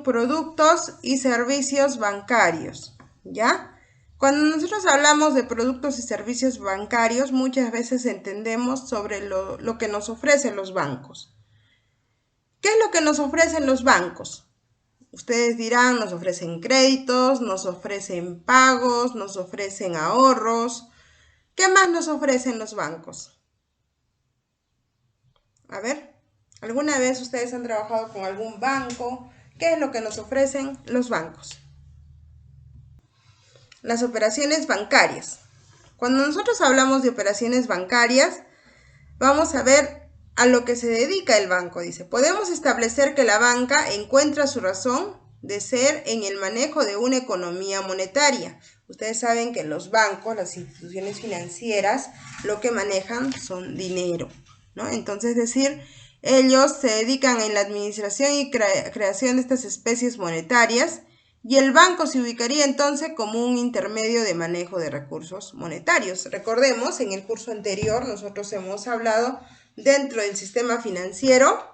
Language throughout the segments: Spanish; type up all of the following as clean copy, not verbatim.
productos y servicios bancarios, ¿ya? Cuando nosotros hablamos de productos y servicios bancarios, muchas veces entendemos sobre lo que nos ofrecen los bancos. ¿Qué es lo que nos ofrecen los bancos? Ustedes dirán, nos ofrecen créditos, nos ofrecen pagos, nos ofrecen ahorros. ¿Qué más nos ofrecen los bancos? A ver, ¿alguna vez ustedes han trabajado con algún banco? ¿Qué es lo que nos ofrecen los bancos? Las operaciones bancarias. Cuando nosotros hablamos de operaciones bancarias, vamos a ver a lo que se dedica el banco. Dice, podemos establecer que la banca encuentra su razón de ser en el manejo de una economía monetaria. Ustedes saben que los bancos, las instituciones financieras, lo que manejan son dinero, ¿no? Entonces, es decir, ellos se dedican en la administración y creación de estas especies monetarias, y el banco se ubicaría entonces como un intermedio de manejo de recursos monetarios. Recordemos, en el curso anterior nosotros hemos hablado dentro del sistema financiero.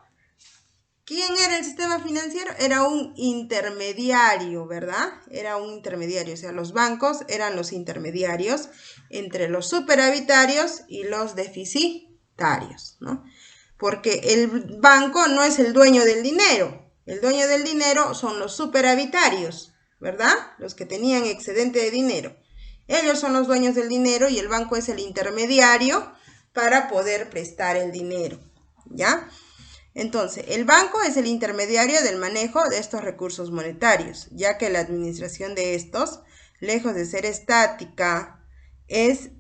¿Quién era el sistema financiero? Era un intermediario, ¿verdad? Era un intermediario, o sea, los bancos eran los intermediarios entre los superavitarios y los deficitarios, ¿no? Porque el banco no es el dueño del dinero. El dueño del dinero son los superavitarios, ¿verdad? Los que tenían excedente de dinero. Ellos son los dueños del dinero y el banco es el intermediario para poder prestar el dinero, ¿ya? Entonces, el banco es el intermediario del manejo de estos recursos monetarios, ya que la administración de estos, lejos de ser estática, es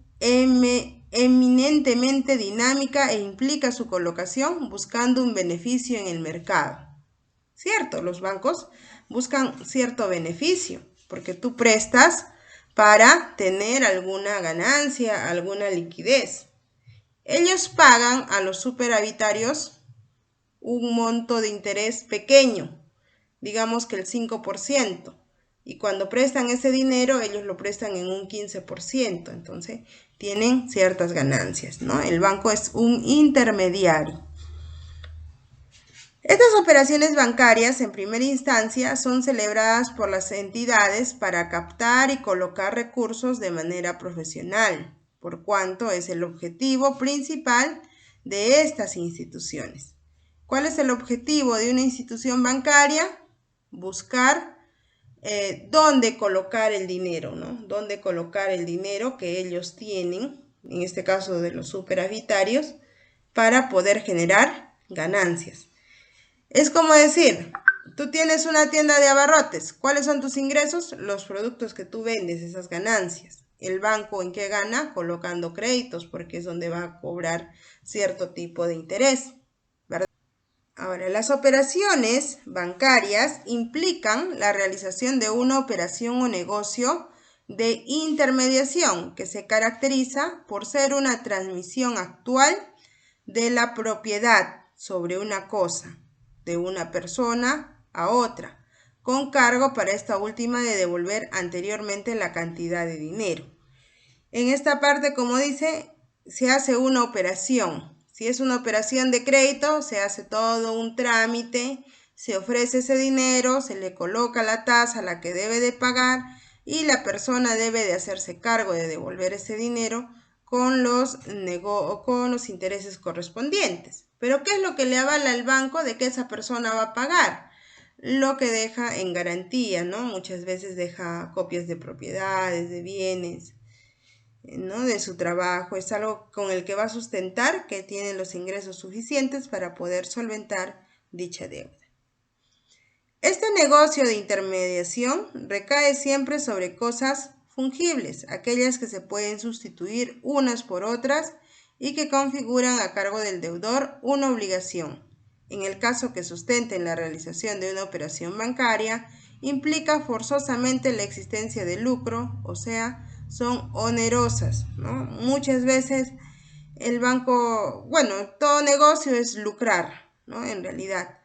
eminentemente dinámica e implica su colocación buscando un beneficio en el mercado. ¿Cierto? Los bancos buscan cierto beneficio porque tú prestas para tener alguna ganancia, alguna liquidez. Ellos pagan a los superavitarios un monto de interés pequeño, digamos que el 5%. Y cuando prestan ese dinero, ellos lo prestan en un 15%. Entonces, tienen ciertas ganancias, ¿no? El banco es un intermediario. Estas operaciones bancarias, en primera instancia, son celebradas por las entidades para captar y colocar recursos de manera profesional, por cuanto es el objetivo principal de estas instituciones. ¿Cuál es el objetivo de una institución bancaria? Buscar dónde colocar el dinero, ¿no? Dónde colocar el dinero que ellos tienen, en este caso de los superavitarios, para poder generar ganancias. Es como decir, tú tienes una tienda de abarrotes. ¿Cuáles son tus ingresos? Los productos que tú vendes, esas ganancias. El banco, ¿en qué gana? Colocando créditos, porque es donde va a cobrar cierto tipo de interés, ¿verdad? Ahora, las operaciones bancarias implican la realización de una operación o negocio de intermediación que se caracteriza por ser una transmisión actual de la propiedad sobre una cosa, de una persona a otra, con cargo para esta última de devolver anteriormente la cantidad de dinero. En esta parte, como dice, se hace una operación. Si es una operación de crédito, se hace todo un trámite, se ofrece ese dinero, se le coloca la tasa a la que debe de pagar y la persona debe de hacerse cargo de devolver ese dinero con los intereses correspondientes. Pero ¿qué es lo que le avala al banco de que esa persona va a pagar? Lo que deja en garantía, ¿no? Muchas veces deja copias de propiedades, de bienes, ¿no? De su trabajo. Es algo con el que va a sustentar que tiene los ingresos suficientes para poder solventar dicha deuda. Este negocio de intermediación recae siempre sobre cosas fungibles, aquellas que se pueden sustituir unas por otras y que configuran a cargo del deudor una obligación. En el caso que sustenten la realización de una operación bancaria, implica forzosamente la existencia de lucro, o sea, son onerosas, ¿no? Muchas veces el banco, bueno, todo negocio es lucrar, ¿no? En realidad.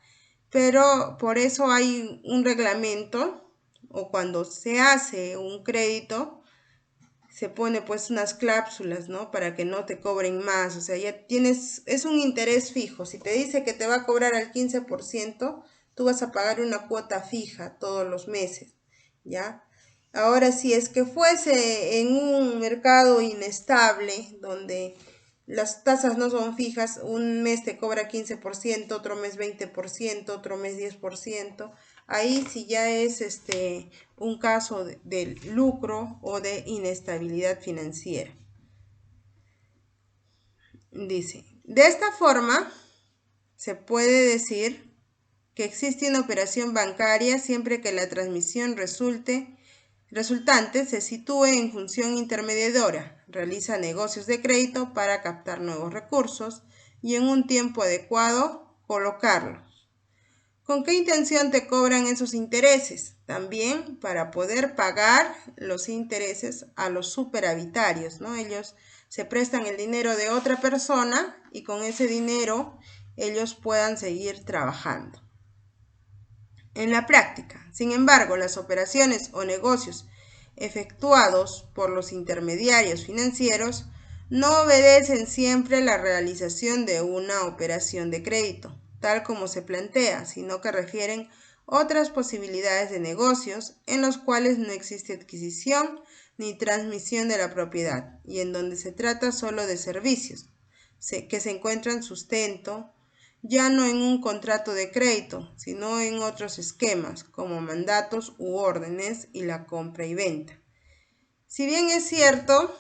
Pero por eso hay un reglamento, o cuando se hace un crédito, se pone pues unas cláusulas, ¿no? Para que no te cobren más, o sea, ya tienes, es un interés fijo. Si te dice que te va a cobrar al 15%, tú vas a pagar una cuota fija todos los meses, ¿ya? Ahora, si es que fuese en un mercado inestable, donde las tasas no son fijas, un mes te cobra 15%, otro mes 20%, otro mes 10%, ahí sí ya es un caso de lucro o de inestabilidad financiera. Dice, de esta forma se puede decir que existe una operación bancaria siempre que la transmisión resultante se sitúe en función intermediadora, realiza negocios de crédito para captar nuevos recursos y en un tiempo adecuado colocarlos. ¿Con qué intención te cobran esos intereses? También para poder pagar los intereses a los superavitarios, ¿no? Ellos se prestan el dinero de otra persona y con ese dinero ellos puedan seguir trabajando. En la práctica, sin embargo, las operaciones o negocios efectuados por los intermediarios financieros no obedecen siempre la realización de una operación de crédito, tal como se plantea, sino que refieren otras posibilidades de negocios en los cuales no existe adquisición ni transmisión de la propiedad y en donde se trata solo de servicios que se encuentran sustento ya no en un contrato de crédito, sino en otros esquemas, como mandatos u órdenes y la compra y venta. Si bien es cierto,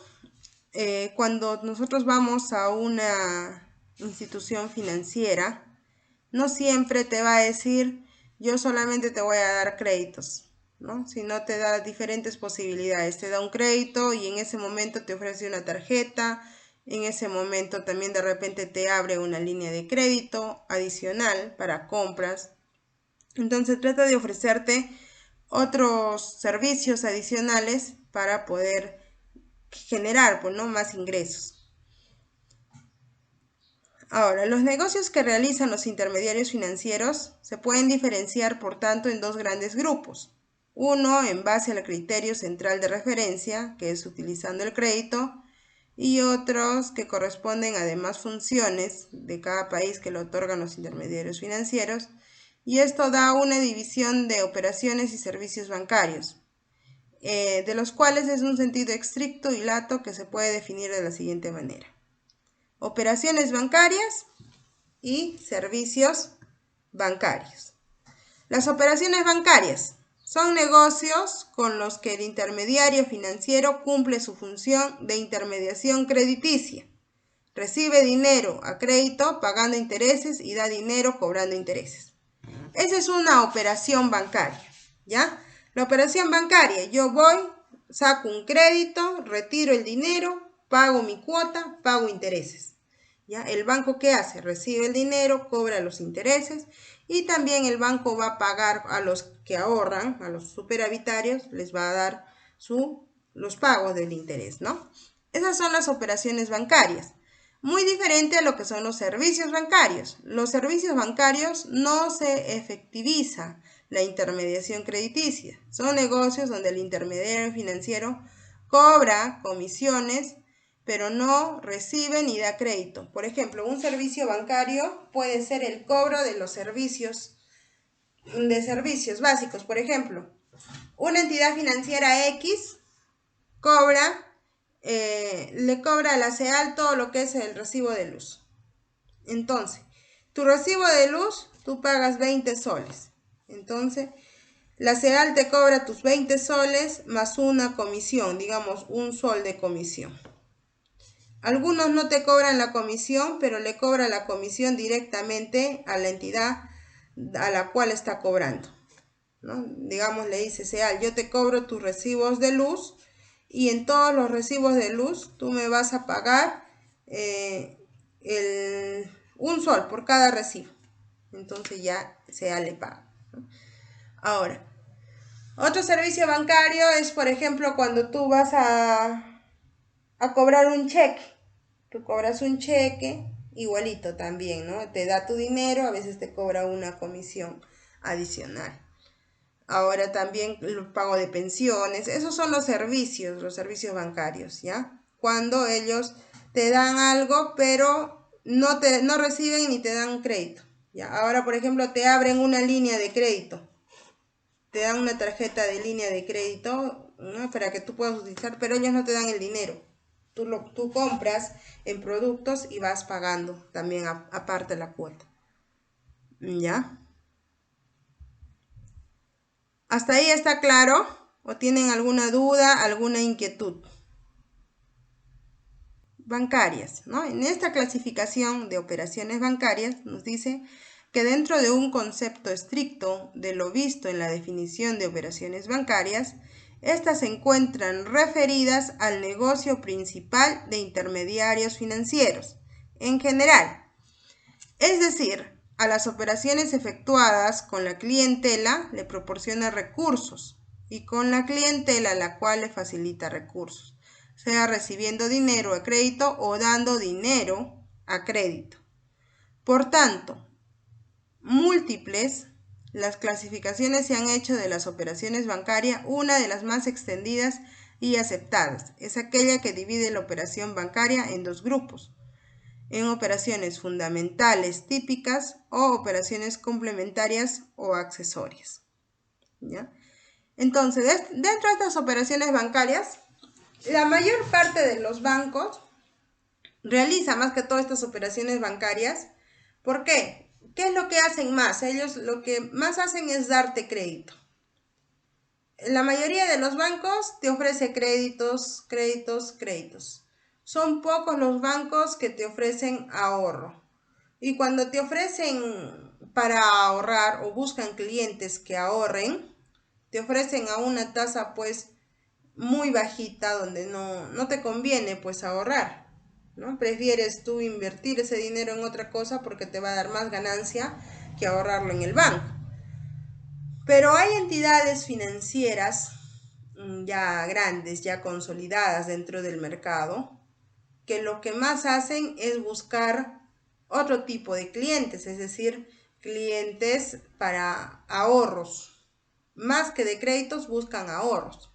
cuando nosotros vamos a una institución financiera, no siempre te va a decir, yo solamente te voy a dar créditos, ¿no? Sino te da diferentes posibilidades. Te da un crédito y en ese momento te ofrece una tarjeta. En ese momento también de repente te abre una línea de crédito adicional para compras. Entonces trata de ofrecerte otros servicios adicionales para poder generar, pues, ¿no?, más ingresos. Ahora, los negocios que realizan los intermediarios financieros se pueden diferenciar, por tanto, en dos grandes grupos. Uno en base al criterio central de referencia, que es utilizando el crédito, y otros que corresponden a demás funciones de cada país que lo otorgan los intermediarios financieros, y esto da una división de operaciones y servicios bancarios, de los cuales es un sentido estricto y lato que se puede definir de la siguiente manera. Operaciones bancarias y servicios bancarios. Las operaciones bancarias son negocios con los que el intermediario financiero cumple su función de intermediación crediticia. Recibe dinero a crédito pagando intereses y da dinero cobrando intereses. Esa es una operación bancaria, ¿ya? La operación bancaria, yo voy, saco un crédito, retiro el dinero, pago mi cuota, pago intereses. ¿Ya? El banco, ¿qué hace? Recibe el dinero, cobra los intereses y también el banco va a pagar a los que ahorran, a los superavitarios, les va a dar los pagos del interés, ¿no? Esas son las operaciones bancarias. Muy diferente a lo que son los servicios bancarios. Los servicios bancarios no se efectiviza la intermediación crediticia. Son negocios donde el intermediario financiero cobra comisiones, pero no recibe ni da crédito. Por ejemplo, un servicio bancario puede ser el cobro de los servicios básicos. Por ejemplo, una entidad financiera X le cobra a la CEAL todo lo que es el recibo de luz. Entonces, tu recibo de luz, tú pagas 20 soles. Entonces, la CEAL te cobra tus 20 soles más una comisión, digamos, un sol de comisión. Algunos no te cobran la comisión, pero le cobra la comisión directamente a la entidad a la cual está cobrando, ¿no? Digamos, le dice CEAL, yo te cobro tus recibos de luz y en todos los recibos de luz tú me vas a pagar un sol por cada recibo. Entonces ya CEAL le paga, ¿no? Ahora, otro servicio bancario es, por ejemplo, cuando tú vas a cobrar un cheque. Tú cobras un cheque, igualito también, ¿no? Te da tu dinero, a veces te cobra una comisión adicional. Ahora también el pago de pensiones, esos son los servicios bancarios, ¿ya? Cuando ellos te dan algo, pero no reciben ni te dan crédito. ¿Ya? Ahora, por ejemplo, te abren una línea de crédito. Te dan una tarjeta de línea de crédito, ¿no?, para que tú puedas utilizar, pero ellos no te dan el dinero. Tú compras en productos y vas pagando también aparte la cuota. ¿Ya? ¿Hasta ahí está claro? ¿O tienen alguna duda, alguna inquietud? Bancarias, ¿no? En esta clasificación de operaciones bancarias nos dice que dentro de un concepto estricto de lo visto en la definición de operaciones bancarias, estas se encuentran referidas al negocio principal de intermediarios financieros, en general, es decir, a las operaciones efectuadas con la clientela le proporciona recursos y con la clientela a la cual le facilita recursos, sea recibiendo dinero a crédito o dando dinero a crédito. Por tanto, múltiples, las clasificaciones se han hecho de las operaciones bancarias una de las más extendidas y aceptadas. Es aquella que divide la operación bancaria en dos grupos: en operaciones fundamentales típicas o operaciones complementarias o accesorias. ¿Ya? Entonces, dentro de estas operaciones bancarias, la mayor parte de los bancos realiza más que todas estas operaciones bancarias. ¿Por qué? ¿Qué es lo que hacen más? Ellos lo que más hacen es darte crédito. La mayoría de los bancos te ofrece créditos. Son pocos los bancos que te ofrecen ahorro. Y cuando te ofrecen para ahorrar o buscan clientes que ahorren, te ofrecen a una tasa pues muy bajita, donde no te conviene pues ahorrar, ¿no? Prefieres tú invertir ese dinero en otra cosa porque te va a dar más ganancia que ahorrarlo en el banco. Pero hay entidades financieras ya grandes, ya consolidadas dentro del mercado, que lo que más hacen es buscar otro tipo de clientes, es decir, clientes para ahorros. Más que de créditos, buscan ahorros.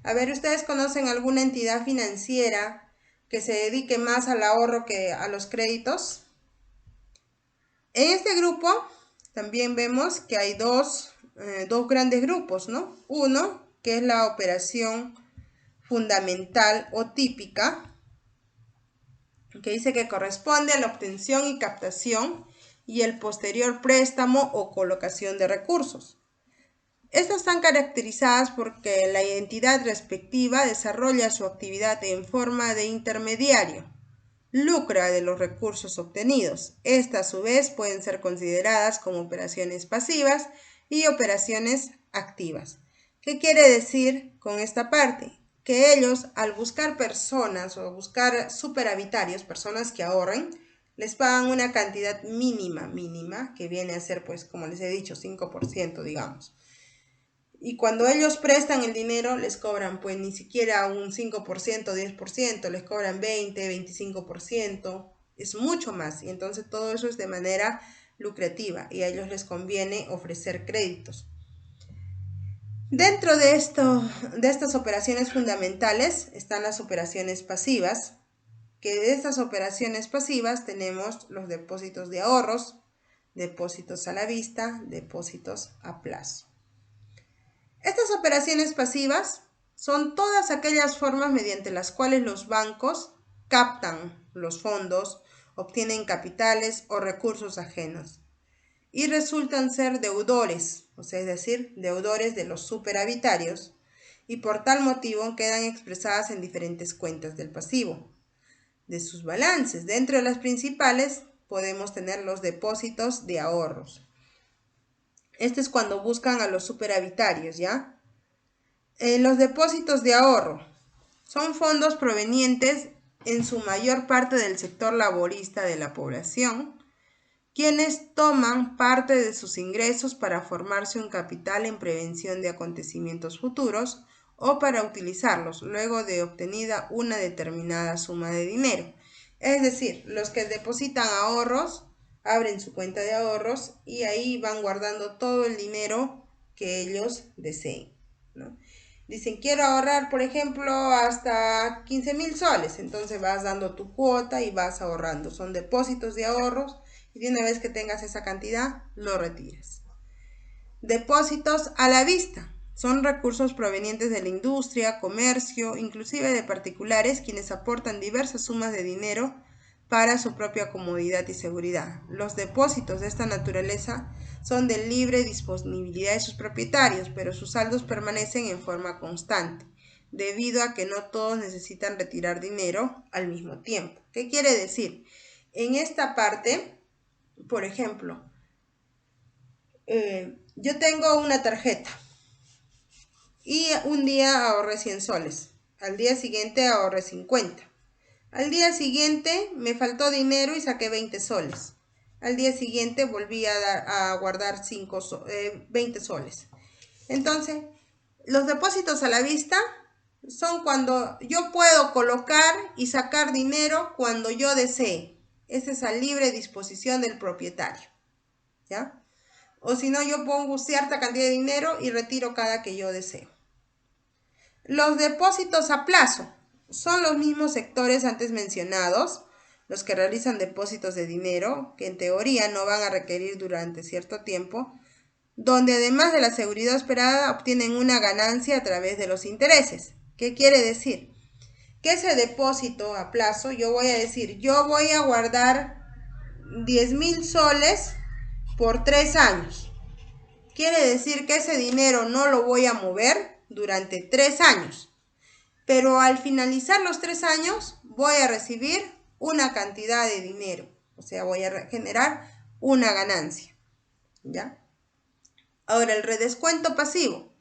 A ver, ¿ustedes conocen alguna entidad financiera que se dedique más al ahorro que a los créditos? En este grupo también vemos que hay dos grandes grupos, ¿no? Uno, que es la operación fundamental o típica, que dice que corresponde a la obtención y captación y el posterior préstamo o colocación de recursos. Estas están caracterizadas porque la entidad respectiva desarrolla su actividad en forma de intermediario, lucra de los recursos obtenidos. Estas a su vez pueden ser consideradas como operaciones pasivas y operaciones activas. ¿Qué quiere decir con esta parte? Que ellos, al buscar personas o buscar superavitarios, personas que ahorren, les pagan una cantidad mínima, que viene a ser, pues, como les he dicho, 5%, digamos. Y cuando ellos prestan el dinero, les cobran pues ni siquiera un 5%, 10%, les cobran 20, 25%, es mucho más. Y entonces todo eso es de manera lucrativa y a ellos les conviene ofrecer créditos. Dentro de estas operaciones fundamentales están las operaciones pasivas, que de estas operaciones pasivas tenemos los depósitos de ahorros, depósitos a la vista, depósitos a plazo. Estas operaciones pasivas son todas aquellas formas mediante las cuales los bancos captan los fondos, obtienen capitales o recursos ajenos y resultan ser deudores, o sea, es decir, deudores de los superavitarios, y por tal motivo quedan expresadas en diferentes cuentas del pasivo de sus balances. Dentro de las principales podemos tener los depósitos de ahorros. Este es cuando buscan a los superavitarios, ¿ya? Los depósitos de ahorro son fondos provenientes en su mayor parte del sector laborista de la población, quienes toman parte de sus ingresos para formarse un capital en prevención de acontecimientos futuros o para utilizarlos luego de obtenida una determinada suma de dinero. Es decir, los que depositan ahorros abren su cuenta de ahorros y ahí van guardando todo el dinero que ellos deseen, ¿no? Dicen, quiero ahorrar, por ejemplo, hasta 15.000 soles. Entonces vas dando tu cuota y vas ahorrando. Son depósitos de ahorros y de una vez que tengas esa cantidad, lo retiras. Depósitos a la vista. Son recursos provenientes de la industria, comercio, inclusive de particulares, quienes aportan diversas sumas de dinero para su propia comodidad y seguridad. Los depósitos de esta naturaleza son de libre disponibilidad de sus propietarios, pero sus saldos permanecen en forma constante, debido a que no todos necesitan retirar dinero al mismo tiempo. ¿Qué quiere decir? En esta parte, por ejemplo, yo tengo una tarjeta y un día ahorré 100 soles, al día siguiente ahorré 50. Al día siguiente me faltó dinero y saqué 20 soles. Al día siguiente volví a guardar 20 soles. Entonces, los depósitos a la vista son cuando yo puedo colocar y sacar dinero cuando yo desee. Esa es a libre disposición del propietario, ¿ya? O si no, yo pongo cierta cantidad de dinero y retiro cada que yo deseo. Los depósitos a plazo son los mismos sectores antes mencionados, los que realizan depósitos de dinero, que en teoría no van a requerir durante cierto tiempo, donde además de la seguridad esperada obtienen una ganancia a través de los intereses. ¿Qué quiere decir? Que ese depósito a plazo, yo voy a decir, yo voy a guardar 10.000 soles por 3 años. Quiere decir que ese dinero no lo voy a mover durante 3 años. Pero al finalizar los 3 años voy a recibir una cantidad de dinero. O sea, voy a generar una ganancia, ¿ya? Ahora, el redescuento pasivo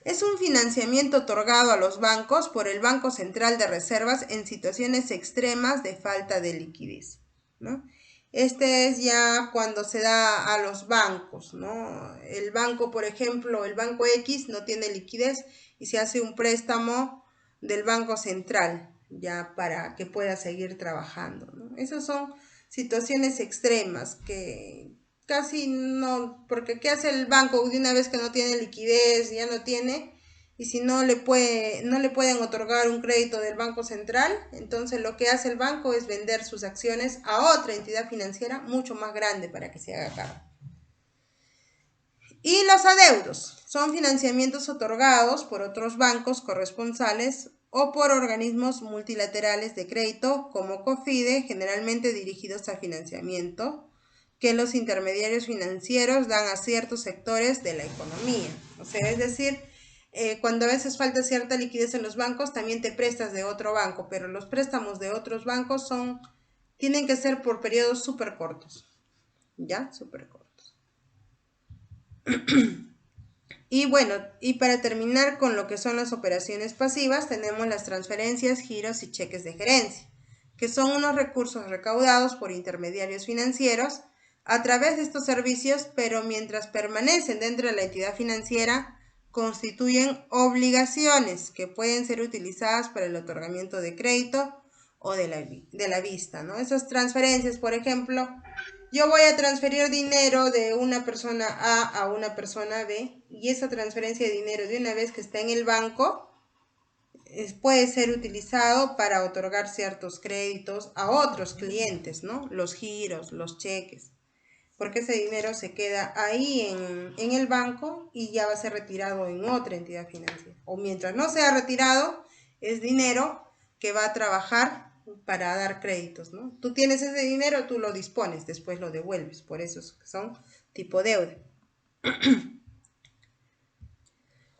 es un financiamiento otorgado a los bancos por el Banco Central de Reservas en situaciones extremas de falta de liquidez, ¿no? Este es ya cuando se da a los bancos, ¿no? El banco, por ejemplo, el banco X no tiene liquidez y se hace un préstamo del Banco Central ya para que pueda seguir trabajando, ¿no? Esas son situaciones extremas que casi no, porque ¿qué hace el banco de una vez que no tiene liquidez, ya no tiene? Y si no le pueden otorgar un crédito del Banco Central, entonces lo que hace el banco es vender sus acciones a otra entidad financiera mucho más grande para que se haga cargo. Y los adeudos son financiamientos otorgados por otros bancos corresponsales o por organismos multilaterales de crédito como COFIDE, generalmente dirigidos al financiamiento que los intermediarios financieros dan a ciertos sectores de la economía. O sea, es decir, cuando a veces falta cierta liquidez en los bancos, también te prestas de otro banco, pero los préstamos de otros bancos tienen que ser por periodos súper cortos, ¿ya? Súper cortos. Y bueno, y para terminar con lo que son las operaciones pasivas, tenemos las transferencias, giros y cheques de gerencia, que son unos recursos recaudados por intermediarios financieros a través de estos servicios, pero mientras permanecen dentro de la entidad financiera, constituyen obligaciones que pueden ser utilizadas para el otorgamiento de crédito o de la vista, ¿no? Esas transferencias, por ejemplo, yo voy a transferir dinero de una persona A una persona B y esa transferencia de dinero de una vez que está en el banco puede ser utilizado para otorgar ciertos créditos a otros clientes, ¿no? Los giros, los cheques, porque ese dinero se queda ahí en el banco y ya va a ser retirado en otra entidad financiera. O mientras no sea retirado, es dinero que va a trabajar para dar créditos, ¿no? Tú tienes ese dinero, tú lo dispones, después lo devuelves, por eso son tipo deuda.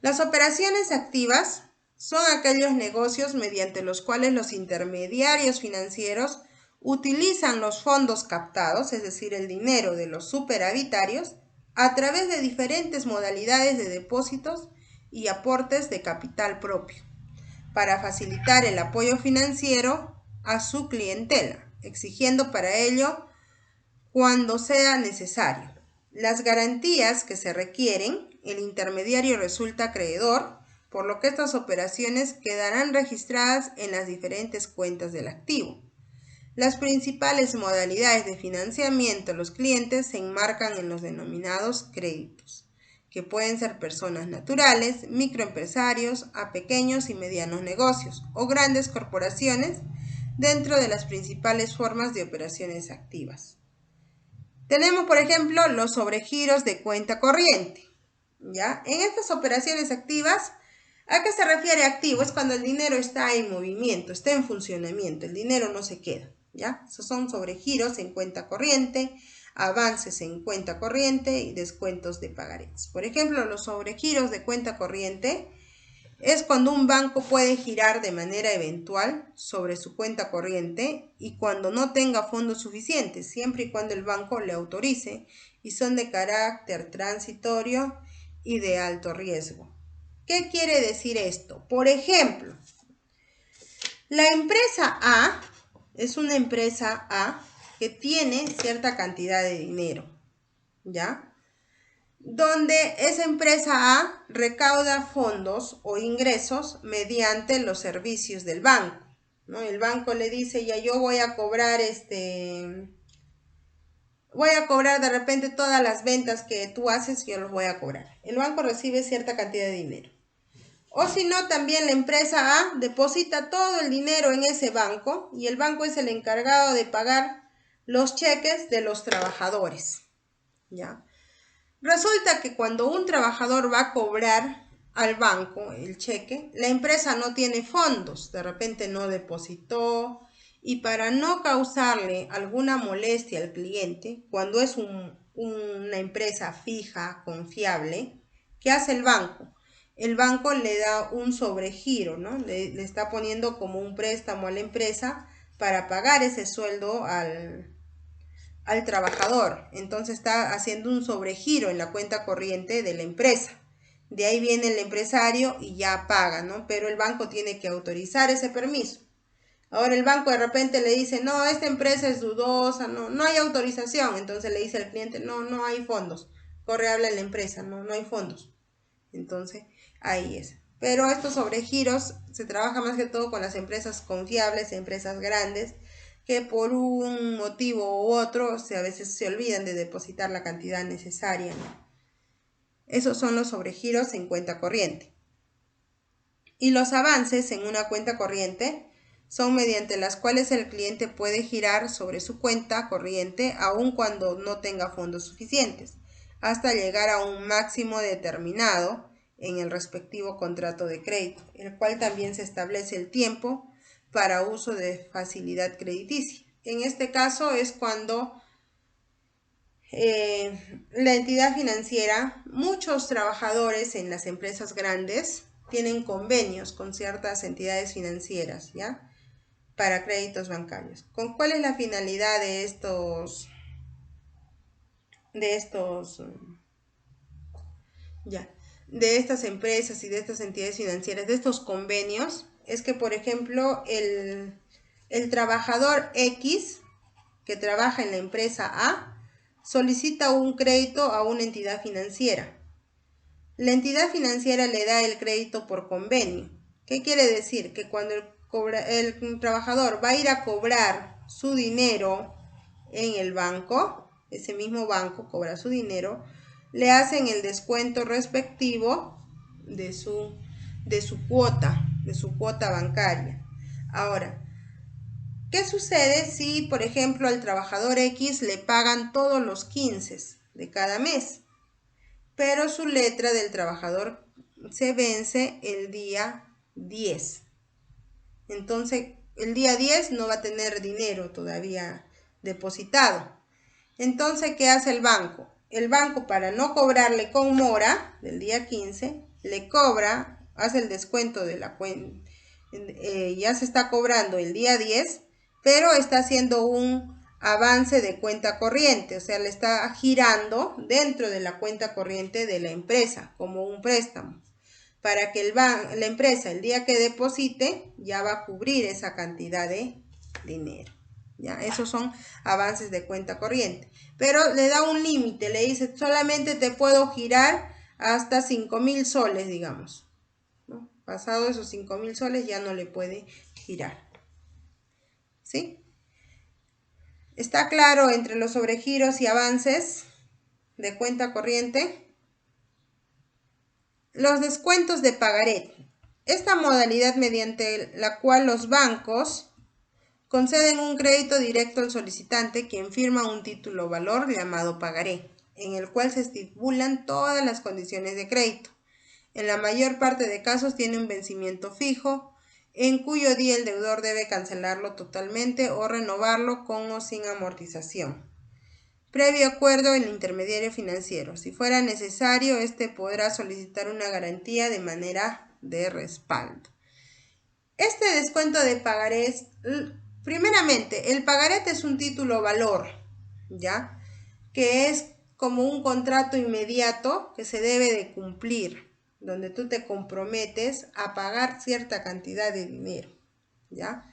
Las operaciones activas son aquellos negocios mediante los cuales los intermediarios financieros utilizan los fondos captados, es decir, el dinero de los superavitarios, a través de diferentes modalidades de depósitos y aportes de capital propio, para facilitar el apoyo financiero a su clientela, exigiendo para ello cuando sea necesario las garantías que se requieren. El intermediario resulta acreedor, por lo que estas operaciones quedarán registradas en las diferentes cuentas del activo. Las principales modalidades de financiamiento a los clientes se enmarcan en los denominados créditos, que pueden ser personas naturales, microempresarios, a pequeños y medianos negocios o grandes corporaciones dentro de las principales formas de operaciones activas. Tenemos, por ejemplo, los sobregiros de cuenta corriente. ¿Ya? En estas operaciones activas, ¿a qué se refiere activo? Es cuando el dinero está en movimiento, está en funcionamiento, el dinero no se queda. ¿Ya? Esos son sobregiros en cuenta corriente, avances en cuenta corriente y descuentos de pagarés. Por ejemplo, los sobregiros de cuenta corriente es cuando un banco puede girar de manera eventual sobre su cuenta corriente y cuando no tenga fondos suficientes, siempre y cuando el banco le autorice, y son de carácter transitorio y de alto riesgo. ¿Qué quiere decir esto? Por ejemplo, la empresa A es una empresa A que tiene cierta cantidad de dinero, ¿ya? Donde esa empresa A recauda fondos o ingresos mediante los servicios del banco, ¿no? El banco le dice, ya yo voy a cobrar de repente todas las ventas que tú haces, yo los voy a cobrar. El banco recibe cierta cantidad de dinero. O si no, también la empresa A deposita todo el dinero en ese banco y el banco es el encargado de pagar los cheques de los trabajadores, ¿ya? Resulta que cuando un trabajador va a cobrar al banco el cheque, la empresa no tiene fondos, de repente no depositó, y para no causarle alguna molestia al cliente, cuando es una empresa fija, confiable, ¿qué hace el banco? El banco le da un sobregiro, ¿no? Le está poniendo como un préstamo a la empresa para pagar ese sueldo al trabajador. Entonces está haciendo un sobregiro en la cuenta corriente de la empresa. De ahí viene el empresario y ya paga, ¿no? Pero el banco tiene que autorizar ese permiso. Ahora el banco de repente le dice, no, esta empresa es dudosa, no hay autorización. Entonces le dice al cliente, no hay fondos. Corre, habla en la empresa, no hay fondos. Entonces ahí es. Pero estos sobregiros se trabaja más que todo con las empresas confiables, empresas grandes, que por un motivo u otro a veces se olvidan de depositar la cantidad necesaria, ¿no? Esos son los sobregiros en cuenta corriente. Y los avances en una cuenta corriente son mediante las cuales el cliente puede girar sobre su cuenta corriente aun cuando no tenga fondos suficientes, hasta llegar a un máximo determinado en el respectivo contrato de crédito, el cual también se establece el tiempo para uso de facilidad crediticia. En este caso es cuando la entidad financiera, muchos trabajadores en las empresas grandes tienen convenios con ciertas entidades financieras, ¿ya? Para créditos bancarios. ¿Con cuál es la finalidad de estos de estas empresas y de estas entidades financieras, de estos convenios? Es que, por ejemplo, el trabajador X que trabaja en la empresa A solicita un crédito a una entidad financiera. La entidad financiera le da el crédito por convenio. ¿Qué quiere decir? Que cuando el trabajador va a ir a cobrar su dinero en el banco, ese mismo banco cobra su dinero, le hacen el descuento respectivo de su cuota bancaria. Ahora, ¿qué sucede si, por ejemplo, al trabajador X le pagan todos los 15 de cada mes, pero su letra del trabajador se vence el día 10? Entonces, el día 10 no va a tener dinero todavía depositado. Entonces, ¿qué hace el banco? El banco, para no cobrarle con mora del día 15, le cobra, hace el descuento de la cuenta, ya se está cobrando el día 10, pero está haciendo un avance de cuenta corriente, o sea, le está girando dentro de la cuenta corriente de la empresa como un préstamo, para que la empresa el día que deposite ya va a cubrir esa cantidad de dinero. ¿Ya? Esos son avances de cuenta corriente, pero le da un límite, le dice solamente te puedo girar hasta 5.000 soles, digamos, ¿no? Pasado esos 5.000 soles ya no le puede girar. ¿Sí? ¿Está claro entre los sobregiros y avances de cuenta corriente? Los descuentos de pagaré. Esta modalidad mediante la cual los bancos conceden un crédito directo al solicitante, quien firma un título valor llamado pagaré, en el cual se estipulan todas las condiciones de crédito. En la mayor parte de casos tiene un vencimiento fijo, en cuyo día el deudor debe cancelarlo totalmente o renovarlo con o sin amortización, previo acuerdo del intermediario financiero. Si fuera necesario, este podrá solicitar una garantía de manera de respaldo. Este descuento de pagarés, primeramente, el pagaré es un título valor, ¿ya? Que es como un contrato inmediato que se debe de cumplir, donde tú te comprometes a pagar cierta cantidad de dinero, ¿ya?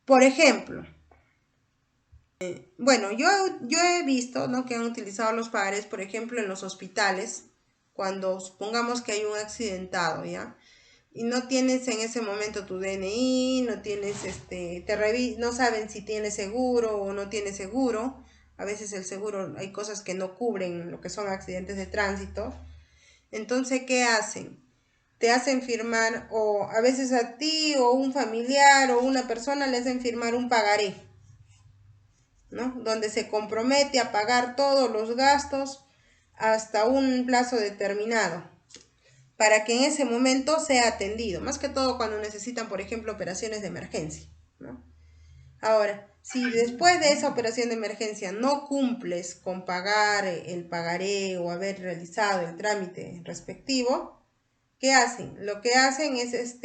Por ejemplo, bueno, yo he visto, ¿no?, que han utilizado los pagarés, por ejemplo, en los hospitales, cuando supongamos que hay un accidentado, ¿ya? Y no tienes en ese momento tu DNI, no tienes, no saben si tienes seguro o no tienes seguro. A veces el seguro, hay cosas que no cubren lo que son accidentes de tránsito. Entonces, ¿qué hacen? Te hacen firmar, o a veces a ti o un familiar o una persona le hacen firmar un pagaré, ¿no? Donde se compromete a pagar todos los gastos hasta un plazo determinado, para que en ese momento sea atendido, más que todo cuando necesitan, por ejemplo, operaciones de emergencia, ¿no? Ahora, si después de esa operación de emergencia no cumples con pagar el pagaré o haber realizado el trámite respectivo, ¿qué hacen? Lo que hacen es,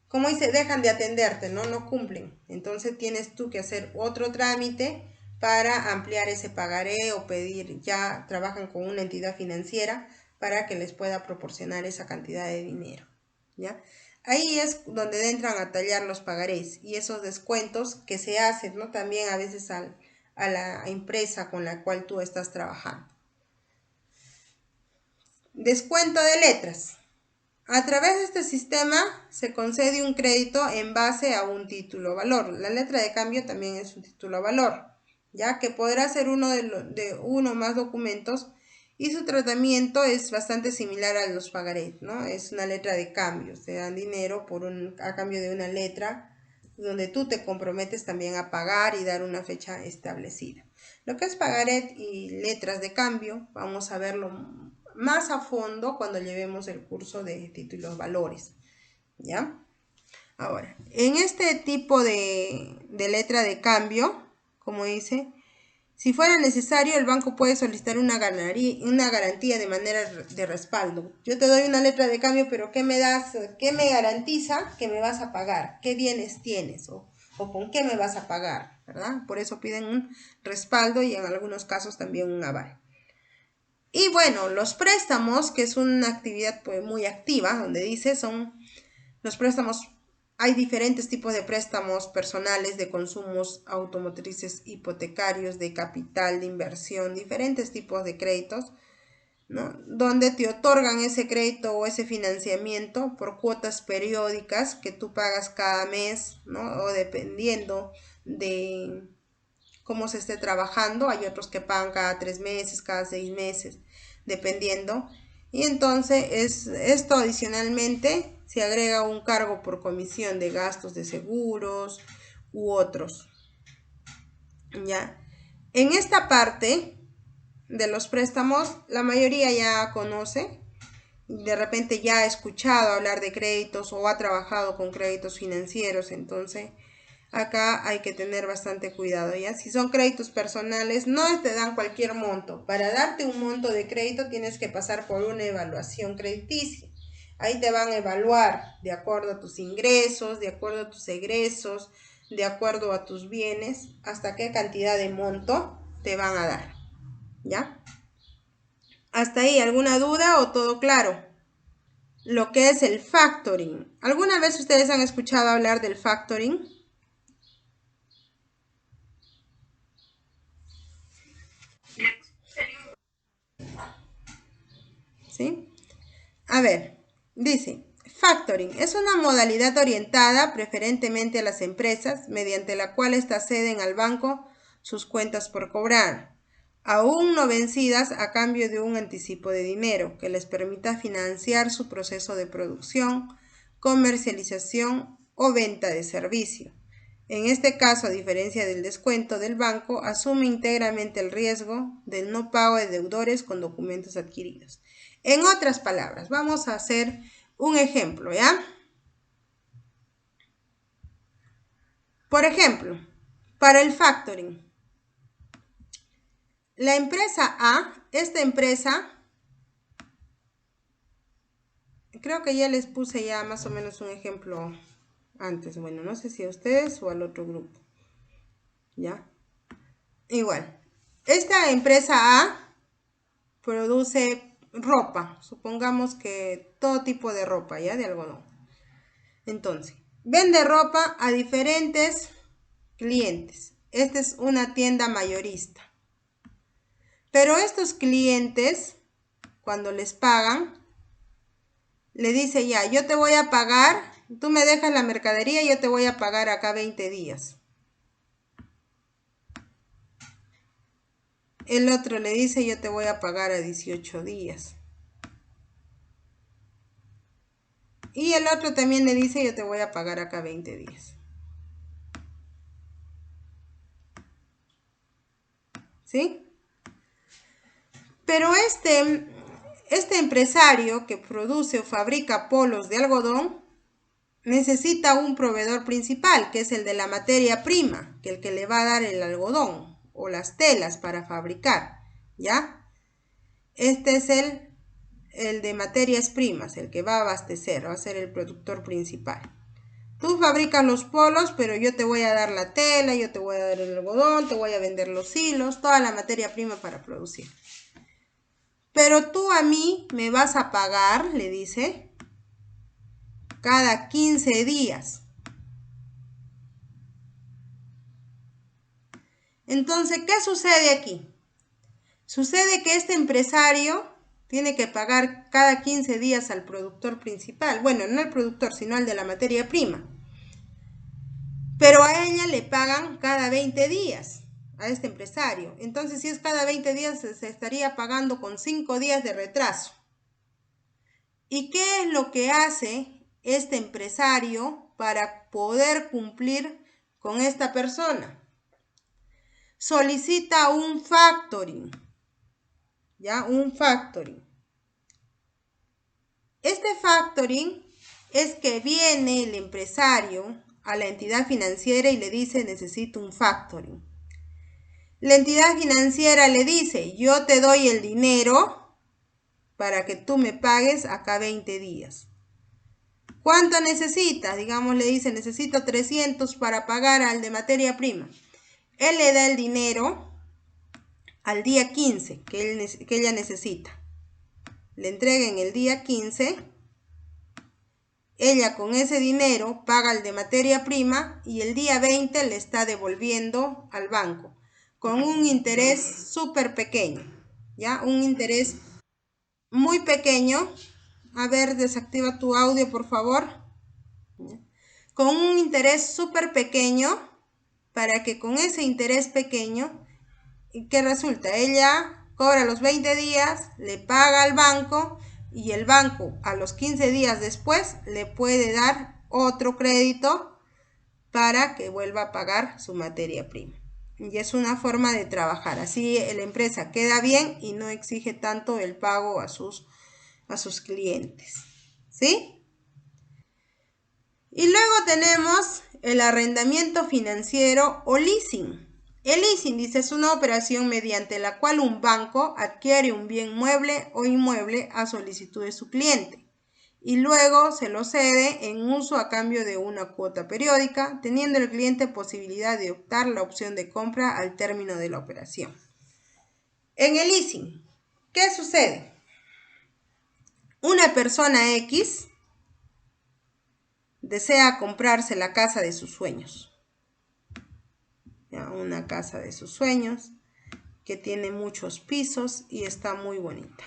como dice, dejan de atenderte, ¿no? No cumplen. Entonces tienes tú que hacer otro trámite para ampliar ese pagaré o pedir, ya trabajan con una entidad financiera para que les pueda proporcionar esa cantidad de dinero, ¿ya? Ahí es donde entran a tallar los pagarés y esos descuentos que se hacen, ¿no?, también a veces a la empresa con la cual tú estás trabajando. Descuento de letras. A través de este sistema se concede un crédito en base a un título valor. La letra de cambio también es un título valor, ya que podrá ser uno de uno o más documentos, y su tratamiento es bastante similar a los pagarés, ¿no? Es una letra de cambio, te dan dinero a cambio de una letra donde tú te comprometes también a pagar y dar una fecha establecida. Lo que es pagaré y letras de cambio, vamos a verlo más a fondo cuando llevemos el curso de títulos valores, ¿ya? Ahora, en este tipo de letra de cambio, como dice, si fuera necesario, el banco puede solicitar una garantía de manera de respaldo. Yo te doy una letra de cambio, pero ¿qué me das? ¿Qué me garantiza que me vas a pagar? ¿Qué bienes tienes? ¿O con qué me vas a pagar? ¿Verdad? Por eso piden un respaldo y en algunos casos también un aval. Y bueno, los préstamos, que es una actividad pues muy activa, donde dice, son los préstamos. Hay diferentes tipos de préstamos personales, de consumos, automotrices, hipotecarios, de capital, de inversión, diferentes tipos de créditos, ¿no?, donde te otorgan ese crédito o ese financiamiento por cuotas periódicas que tú pagas cada mes, ¿no?, o dependiendo de cómo se esté trabajando. Hay otros que pagan cada 3 meses, cada 6 meses, dependiendo. Y entonces esto adicionalmente se agrega un cargo por comisión de gastos de seguros u otros, ¿ya? En esta parte de los préstamos, la mayoría ya conoce, de repente ya ha escuchado hablar de créditos o ha trabajado con créditos financieros. Entonces acá hay que tener bastante cuidado, ¿ya? Si son créditos personales, no te dan cualquier monto. Para darte un monto de crédito tienes que pasar por una evaluación crediticia. Ahí te van a evaluar de acuerdo a tus ingresos, de acuerdo a tus egresos, de acuerdo a tus bienes, hasta qué cantidad de monto te van a dar, ¿ya? ¿Hasta ahí alguna duda o todo claro? Lo que es el factoring. ¿Alguna vez ustedes han escuchado hablar del factoring? ¿Sí? A ver, dice, factoring es una modalidad orientada preferentemente a las empresas, mediante la cual éstas ceden al banco sus cuentas por cobrar, aún no vencidas, a cambio de un anticipo de dinero que les permita financiar su proceso de producción, comercialización o venta de servicio. En este caso, a diferencia del descuento del banco, asume íntegramente el riesgo del no pago de deudores con documentos adquiridos. En otras palabras, vamos a hacer un ejemplo, ¿ya? Por ejemplo, para el factoring, la empresa A, esta empresa, creo que ya les puse ya más o menos un ejemplo antes. Bueno, no sé si a ustedes o al otro grupo. ¿Ya? Igual. Esta empresa A produce ropa. Supongamos que todo tipo de ropa, ¿ya? De algodón. Entonces, vende ropa a diferentes clientes. Esta es una tienda mayorista. Pero estos clientes, cuando les pagan, le dice ya, yo te voy a pagar, tú me dejas la mercadería y yo te voy a pagar acá 20 días. El otro le dice, yo te voy a pagar a 18 días. Y el otro también le dice, yo te voy a pagar acá 20 días. ¿Sí? Pero este empresario que produce o fabrica polos de algodón necesita un proveedor principal, que es el de la materia prima, que es el que le va a dar el algodón o las telas para fabricar, ¿ya? Este es el de materias primas, el que va a abastecer, va a ser el productor principal. Tú fabricas los polos, pero yo te voy a dar la tela, yo te voy a dar el algodón, te voy a vender los hilos, toda la materia prima para producir. Pero tú a mí me vas a pagar, le dice, cada 15 días. Entonces, ¿qué sucede aquí? Sucede que este empresario tiene que pagar cada 15 días al productor principal. Bueno, no al productor, sino al de la materia prima. Pero a ella le pagan cada 20 días, a este empresario. Entonces, si es cada 20 días, se estaría pagando con 5 días de retraso. ¿Y qué es lo que hace este empresario para poder cumplir con esta persona? Solicita un factoring. ¿Ya? Un factoring. Este factoring es que viene el empresario a la entidad financiera y le dice, necesito un factoring. La entidad financiera le dice, yo te doy el dinero para que tú me pagues acá 20 días. ¿Cuánto necesitas? Digamos, le dice, necesito 300 para pagar al de materia prima. Él le da el dinero al día 15 que ella necesita. Le entrega en el día 15. Ella con ese dinero paga al de materia prima y el día 20 le está devolviendo al banco con un interés súper pequeño, ¿ya? Un interés muy pequeño. A ver, desactiva tu audio, por favor. Con un interés súper pequeño, para que con ese interés pequeño, ¿qué resulta? Ella cobra los 20 días, le paga al banco y el banco a los 15 días después le puede dar otro crédito para que vuelva a pagar su materia prima. Y es una forma de trabajar. Así la empresa queda bien y no exige tanto el pago a sus clientes. ¿Sí? Y luego tenemos el arrendamiento financiero o leasing. El leasing, dice, es una operación mediante la cual un banco adquiere un bien mueble o inmueble a solicitud de su cliente y luego se lo cede en uso a cambio de una cuota periódica, teniendo el cliente posibilidad de optar la opción de compra al término de la operación. En el leasing, ¿qué sucede? Una persona X desea comprarse la casa de sus sueños. Una casa de sus sueños que tiene muchos pisos y está muy bonita.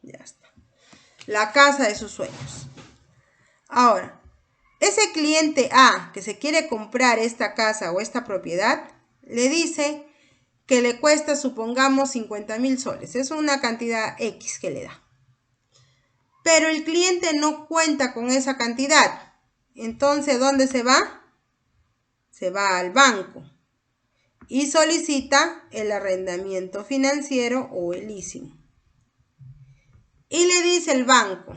Ya está. La casa de sus sueños. Ahora, ese cliente A que se quiere comprar esta casa o esta propiedad, le dice que le cuesta, supongamos, 50,000 soles. Es una cantidad X que le da. pero el cliente no cuenta con esa cantidad. Entonces, ¿dónde se va? Se va al banco y solicita el arrendamiento financiero o el leasing. Y le dice el banco,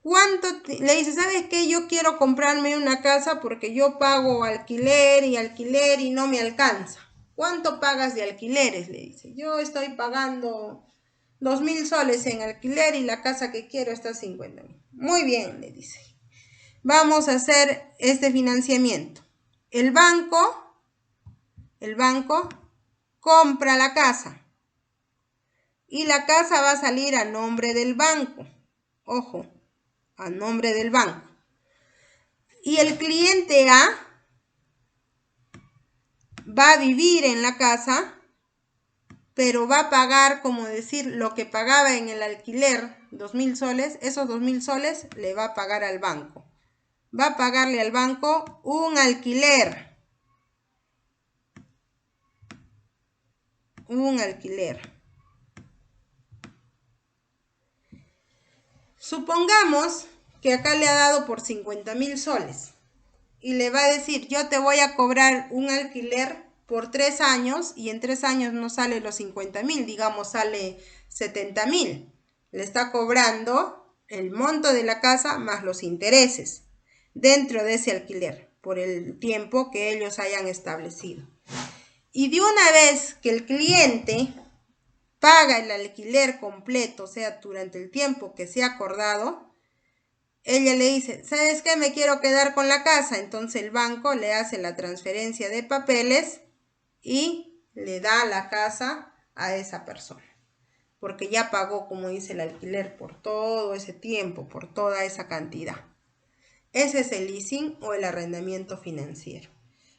le dice, ¿sabes qué? Yo quiero comprarme una casa porque yo pago alquiler y no me alcanza. ¿Cuánto pagas de alquileres? Le dice, yo estoy pagando 2.000 soles en alquiler y la casa que quiero está a 50.000. Muy bien, le dice. Vamos a hacer este financiamiento. El banco compra la casa y la casa va a salir a nombre del banco. Ojo, a nombre del banco. Y el cliente A va a vivir en la casa, pero va a pagar, como decir, lo que pagaba en el alquiler, 2.000 soles, esos 2.000 soles le va a pagar al banco. Va a pagarle al banco un alquiler. Supongamos que acá le ha dado por 50.000 soles y le va a decir, yo te voy a cobrar un alquiler por 3 años y en 3 años no sale los 50.000, digamos sale 70.000. Le está cobrando el monto de la casa más los intereses dentro de ese alquiler por el tiempo que ellos hayan establecido. Y de una vez que el cliente paga el alquiler completo, o sea, durante el tiempo que se ha acordado, ella le dice, ¿sabes qué? Me quiero quedar con la casa. Entonces el banco le hace la transferencia de papeles y le da la casa a esa persona. Porque ya pagó, como dice, el alquiler por todo ese tiempo, por toda esa cantidad. Ese es el leasing o el arrendamiento financiero.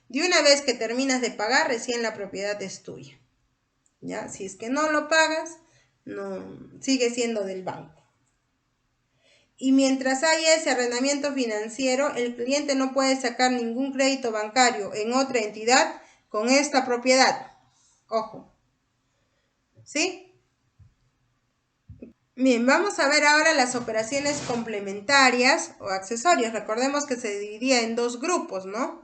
De una vez que terminas de pagar, recién la propiedad es tuya. ¿Ya? Si es que no lo pagas, no, sigue siendo del banco. Y mientras haya ese arrendamiento financiero, el cliente no puede sacar ningún crédito bancario en otra entidad con esta propiedad. Ojo. ¿Sí? Bien, vamos a ver ahora las operaciones complementarias o accesorios. Recordemos que se dividía en dos grupos, ¿no?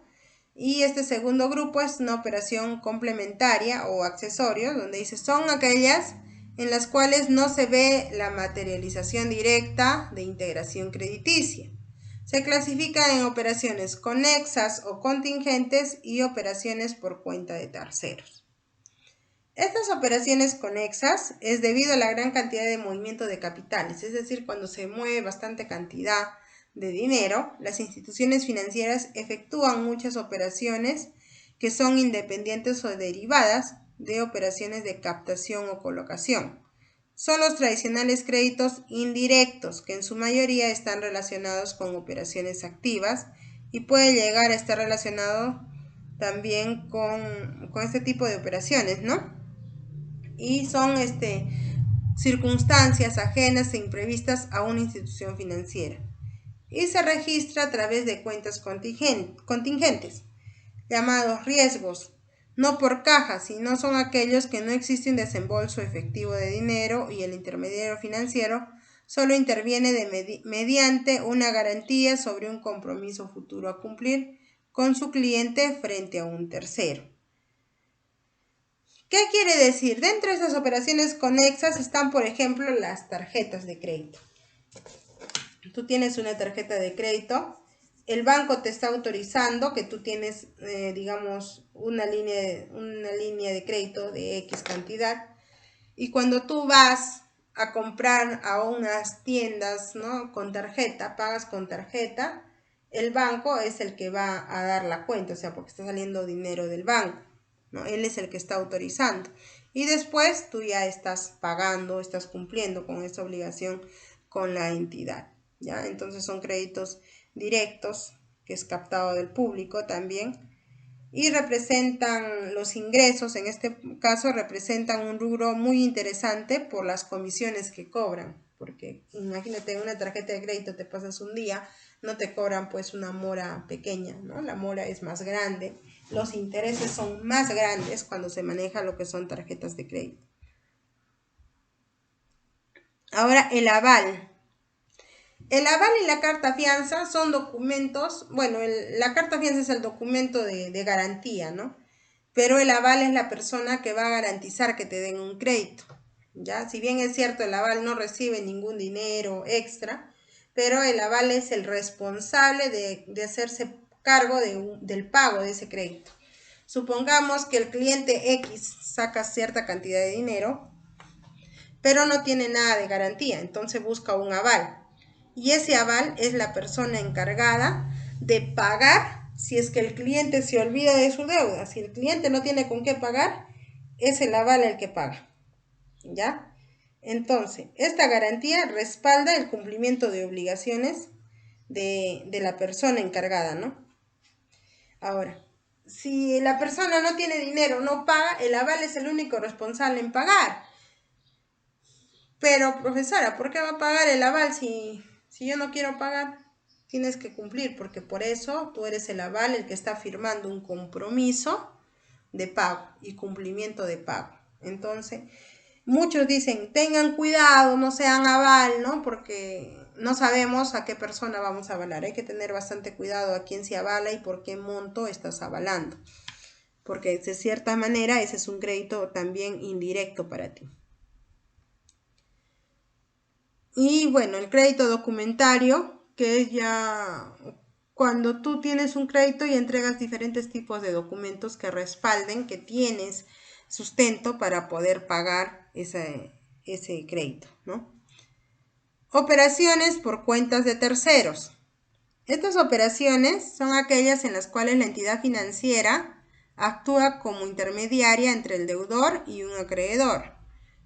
Y este segundo grupo es una operación complementaria o accesorios, donde dice son aquellas en las cuales no se ve la materialización directa de integración crediticia. Se clasifican en operaciones conexas o contingentes y operaciones por cuenta de terceros. Estas operaciones conexas es debido a la gran cantidad de movimiento de capitales, es decir, cuando se mueve bastante cantidad de dinero, las instituciones financieras efectúan muchas operaciones que son independientes o derivadas de operaciones de captación o colocación. Son los tradicionales créditos indirectos, que en su mayoría están relacionados con operaciones activas y puede llegar a estar relacionado también con este tipo de operaciones, ¿no? Y son circunstancias ajenas e imprevistas a una institución financiera. Y se registra a través de cuentas contingentes, llamados riesgos, no por caja, sino son aquellos que no existe un desembolso efectivo de dinero y el intermediario financiero solo interviene mediante una garantía sobre un compromiso futuro a cumplir con su cliente frente a un tercero. ¿Qué quiere decir? Dentro de esas operaciones conexas están, por ejemplo, las tarjetas de crédito. Tú tienes una tarjeta de crédito, el banco te está autorizando que tú tienes, digamos, una línea de crédito de X cantidad, y cuando tú vas a comprar a unas tiendas, ¿no?, con tarjeta, pagas con tarjeta, el banco es el que va a dar la cuenta, o sea, porque está saliendo dinero del banco, ¿no? Él es el que está autorizando. Y después tú ya estás pagando, estás cumpliendo con esta obligación con la entidad, ¿ya? Entonces son créditos directos, que es captado del público también, y representan los ingresos, en este caso representan un rubro muy interesante por las comisiones que cobran, porque imagínate, en una tarjeta de crédito te pasas un día, no te cobran pues una mora pequeña, ¿no? La mora es más grande, los intereses son más grandes cuando se maneja lo que son tarjetas de crédito. Ahora, el aval. El aval y la carta fianza son documentos, bueno, la carta fianza es el documento de garantía, ¿no? Pero el aval es la persona que va a garantizar que te den un crédito, ¿ya? Si bien es cierto, el aval no recibe ningún dinero extra, pero el aval es el responsable de hacerse cargo del pago de ese crédito. Supongamos que el cliente X saca cierta cantidad de dinero, pero no tiene nada de garantía, entonces busca un aval. Y ese aval es la persona encargada de pagar si es que el cliente se olvida de su deuda. Si el cliente no tiene con qué pagar, es el aval el que paga. ¿Ya? Entonces, esta garantía respalda el cumplimiento de obligaciones de la persona encargada, ¿no? Ahora, si la persona no tiene dinero, no paga, el aval es el único responsable en pagar. Pero, profesora, ¿por qué va a pagar el aval si yo no quiero pagar? Tienes que cumplir, porque por eso tú eres el aval, el que está firmando un compromiso de pago y cumplimiento de pago. Entonces, muchos dicen, tengan cuidado, no sean aval, ¿no? Porque no sabemos a qué persona vamos a avalar. Hay que tener bastante cuidado a quién se avala y por qué monto estás avalando. Porque de cierta manera ese es un crédito también indirecto para ti. Y bueno, el crédito documentario, que es ya cuando tú tienes un crédito y entregas diferentes tipos de documentos que respalden que tienes sustento para poder pagar ese crédito, ¿no? Operaciones por cuentas de terceros. Estas operaciones son aquellas en las cuales la entidad financiera actúa como intermediaria entre el deudor y un acreedor,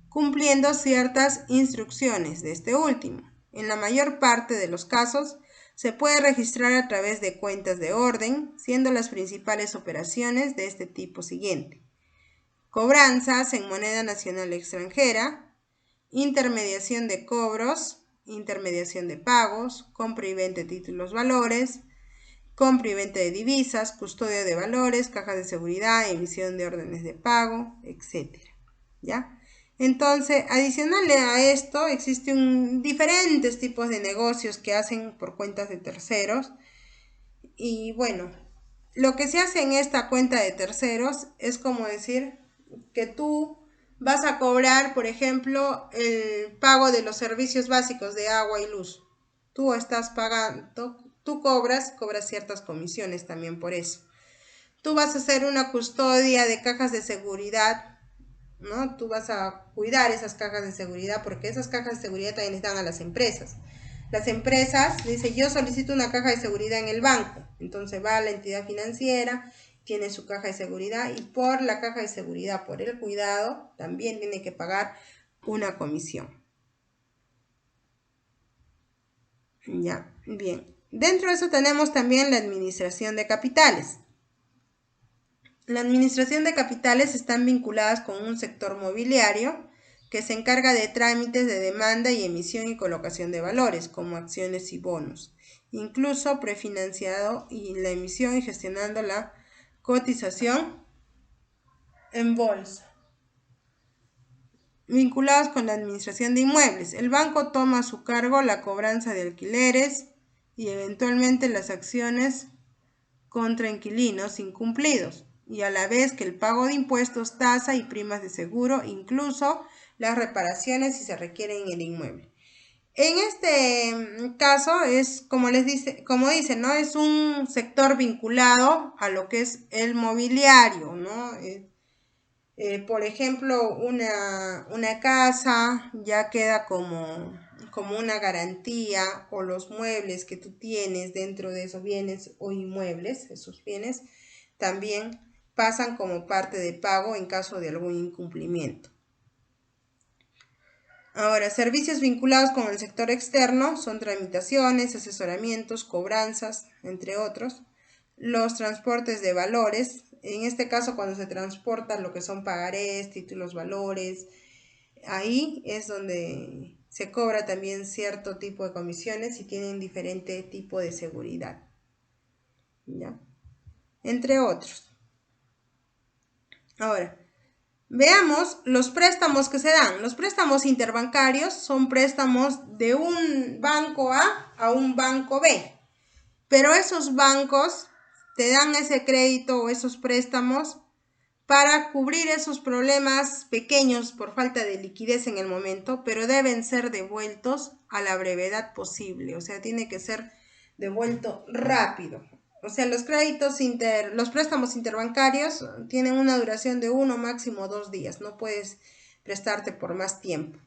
cumpliendo ciertas instrucciones de este último. En la mayor parte de los casos, se puede registrar a través de cuentas de orden, siendo las principales operaciones de este tipo siguiente: cobranzas en moneda nacional extranjera, intermediación de cobros, intermediación de pagos, compra y venta de títulos valores, compra y venta de divisas, custodia de valores, cajas de seguridad, emisión de órdenes de pago, etc. ¿Ya? Entonces, adicional a esto, existen diferentes tipos de negocios que hacen por cuentas de terceros. Y bueno, lo que se hace en esta cuenta de terceros es como decir que tú vas a cobrar, por ejemplo, el pago de los servicios básicos de agua y luz. Tú estás pagando, tú cobras ciertas comisiones también por eso. Tú vas a hacer una custodia de cajas de seguridad, ¿no? Tú vas a cuidar esas cajas de seguridad, porque esas cajas de seguridad también les dan a las empresas. Las empresas dicen, yo solicito una caja de seguridad en el banco. Entonces va a la entidad financiera, tiene su caja de seguridad y por la caja de seguridad, por el cuidado, también tiene que pagar una comisión. Ya, bien. Dentro de eso tenemos también la administración de capitales. La administración de capitales están vinculadas con un sector mobiliario que se encarga de trámites de demanda y emisión y colocación de valores, como acciones y bonos, incluso prefinanciado y la emisión y gestionando la cotización en bolsa. Vinculados con la administración de inmuebles, el banco toma a su cargo la cobranza de alquileres y eventualmente las acciones contra inquilinos incumplidos, y a la vez que el pago de impuestos, tasa y primas de seguro, incluso las reparaciones si se requieren en el inmueble. En este caso es, como dicen, ¿no? Es un sector vinculado a lo que es el mobiliario, ¿no? Por ejemplo, una casa ya queda como una garantía, o los muebles que tú tienes dentro de esos bienes o inmuebles, esos bienes, también pasan como parte de pago en caso de algún incumplimiento. Ahora, servicios vinculados con el sector externo son tramitaciones, asesoramientos, cobranzas, entre otros. Los transportes de valores, en este caso cuando se transportan lo que son pagarés, títulos valores, ahí es donde se cobra también cierto tipo de comisiones y tienen diferente tipo de seguridad, ¿ya? Entre otros. Ahora, Veamos los préstamos que se dan. Los préstamos interbancarios son préstamos de un banco A un banco B. Pero esos bancos te dan ese crédito o esos préstamos para cubrir esos problemas pequeños por falta de liquidez en el momento, pero deben ser devueltos a la brevedad posible. O sea, tiene que ser devuelto rápido. O sea, los préstamos interbancarios tienen una duración de 1 máximo 2 días. No puedes prestarte por más tiempo.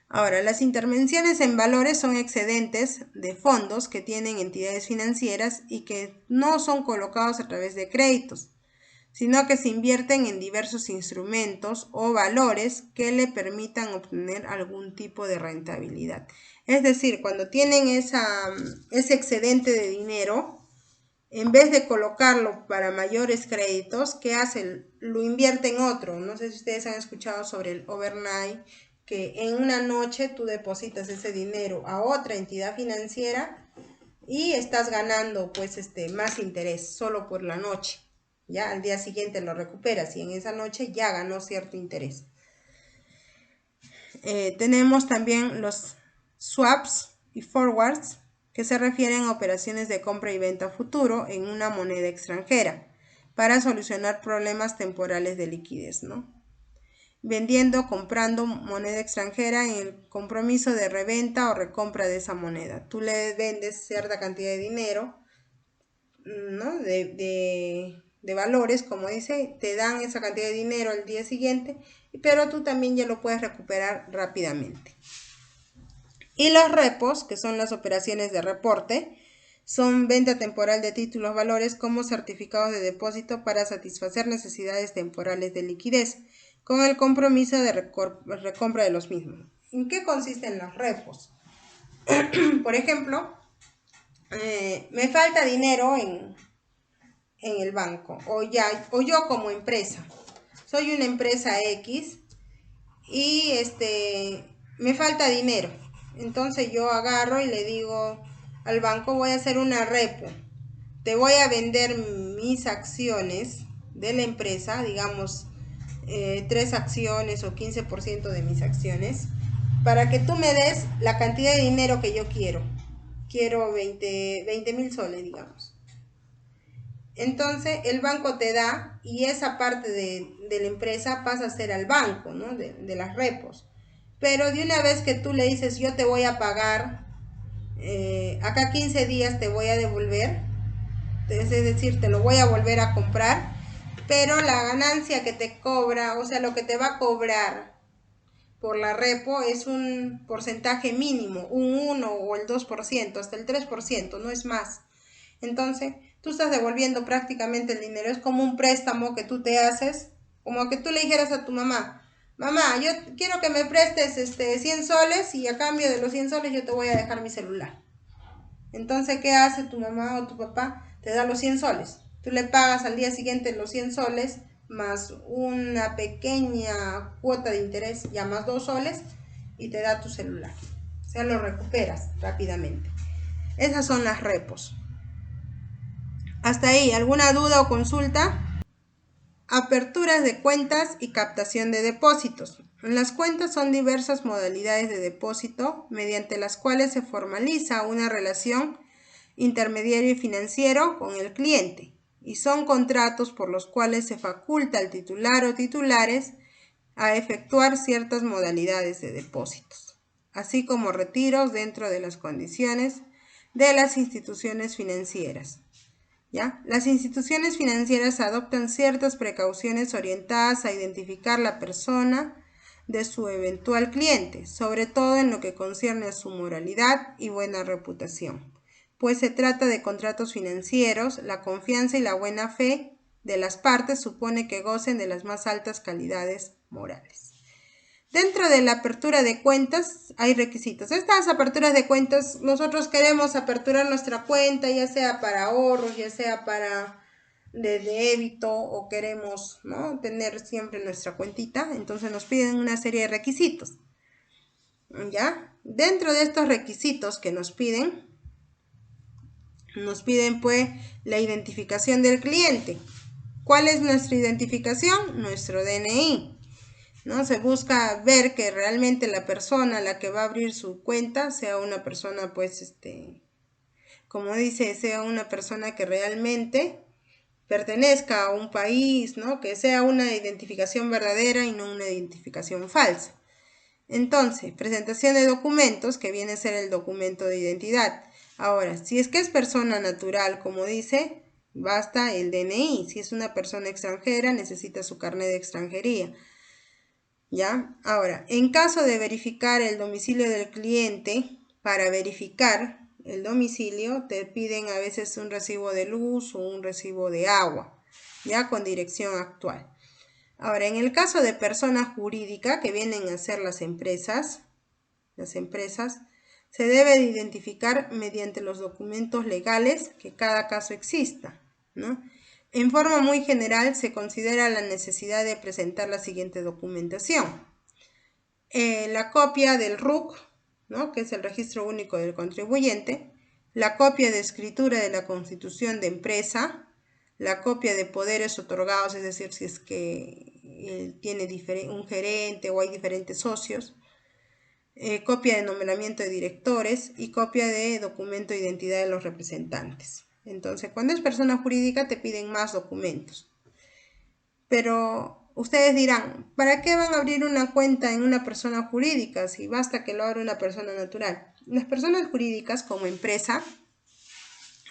Ahora, las intervenciones en valores son excedentes de fondos que tienen entidades financieras y que no son colocados a través de créditos, sino que se invierten en diversos instrumentos o valores que le permitan obtener algún tipo de rentabilidad. Es decir, cuando tienen ese excedente de dinero, en vez de colocarlo para mayores créditos, ¿qué hacen? Lo invierte en otro. No sé si ustedes han escuchado sobre el overnight, que en una noche tú depositas ese dinero a otra entidad financiera y estás ganando pues más interés solo por la noche. Ya al día siguiente lo recuperas y en esa noche ya ganó cierto interés. Tenemos también los swaps y forwards, que se refieren a operaciones de compra y venta futuro en una moneda extranjera para solucionar problemas temporales de liquidez, ¿no? Vendiendo, comprando moneda extranjera en el compromiso de reventa o recompra de esa moneda. Tú le vendes cierta cantidad de dinero, ¿no? de valores, como dice, te dan esa cantidad de dinero al día siguiente, pero tú también ya lo puedes recuperar rápidamente. Y los repos, que son las operaciones de reporte, son venta temporal de títulos valores como certificados de depósito para satisfacer necesidades temporales de liquidez, con el compromiso de recompra de los mismos. ¿En qué consisten los repos? Por ejemplo, me falta dinero en el banco, o yo como empresa, soy una empresa X y me falta dinero. Entonces yo agarro y le digo al banco, voy a hacer una repo, te voy a vender mis acciones de la empresa, digamos 3 acciones o 15% de mis acciones, para que tú me des la cantidad de dinero que yo quiero. Quiero 20,000 soles, digamos. Entonces el banco te da y esa parte de la empresa pasa a ser al banco, ¿no? de las repos. Pero de una vez que tú le dices, yo te voy a pagar, acá 15 días te voy a devolver, es decir, te lo voy a volver a comprar, pero la ganancia que te cobra, o sea, lo que te va a cobrar por la repo es un porcentaje mínimo, un 1 o el 2%, hasta el 3%, no es más. Entonces, tú estás devolviendo prácticamente el dinero, es como un préstamo que tú te haces, como que tú le dijeras a tu mamá, mamá, yo quiero que me prestes 100 soles y a cambio de los 100 soles yo te voy a dejar mi celular. Entonces, ¿qué hace tu mamá o tu papá? Te da los 100 soles. Tú le pagas al día siguiente los 100 soles más una pequeña cuota de interés, ya más 2 soles, y te da tu celular. O sea, lo recuperas rápidamente. Esas son las repos. Hasta ahí, ¿alguna duda o consulta? Aperturas de cuentas y captación de depósitos. Las cuentas son diversas modalidades de depósito mediante las cuales se formaliza una relación intermediario y financiero con el cliente y son contratos por los cuales se faculta al titular o titulares a efectuar ciertas modalidades de depósitos, así como retiros dentro de las condiciones de las instituciones financieras. ¿Ya? Las instituciones financieras adoptan ciertas precauciones orientadas a identificar la persona de su eventual cliente, sobre todo en lo que concierne a su moralidad y buena reputación, pues se trata de contratos financieros, la confianza y la buena fe de las partes supone que gocen de las más altas calidades morales. Dentro de la apertura de cuentas hay requisitos. Estas aperturas de cuentas, nosotros queremos aperturar nuestra cuenta, ya sea para ahorros, ya sea para de débito o queremos, ¿no?, tener siempre nuestra cuentita. Entonces nos piden una serie de requisitos. ¿Ya? Dentro de estos requisitos que nos piden pues la identificación del cliente. ¿Cuál es nuestra identificación? Nuestro DNI. ¿no? Se busca ver que realmente la persona a la que va a abrir su cuenta sea una persona, pues, como dice, sea una persona que realmente pertenezca a un país, ¿no? Que sea una identificación verdadera y no una identificación falsa. Entonces, presentación de documentos, que viene a ser el documento de identidad. Ahora, si es que es persona natural, como dice, basta el DNI. Si es una persona extranjera, necesita su carnet de extranjería. ¿Ya? Ahora, en caso de verificar el domicilio del cliente, para verificar el domicilio, te piden a veces un recibo de luz o un recibo de agua, ya con dirección actual. Ahora, en el caso de persona jurídica, que vienen a ser las empresas, se debe de identificar mediante los documentos legales que cada caso exista, ¿no? En forma muy general, se considera la necesidad de presentar la siguiente documentación. La copia del RUC, ¿no? Que es el Registro Único del Contribuyente, la copia de escritura de la Constitución de empresa, la copia de poderes otorgados, es decir, si es que tiene un gerente o hay diferentes socios, copia de nombramiento de directores y copia de documento de identidad de los representantes. Entonces, cuando es persona jurídica te piden más documentos. Pero ustedes dirán, ¿para qué van a abrir una cuenta en una persona jurídica si basta que lo abra una persona natural? Las personas jurídicas como empresa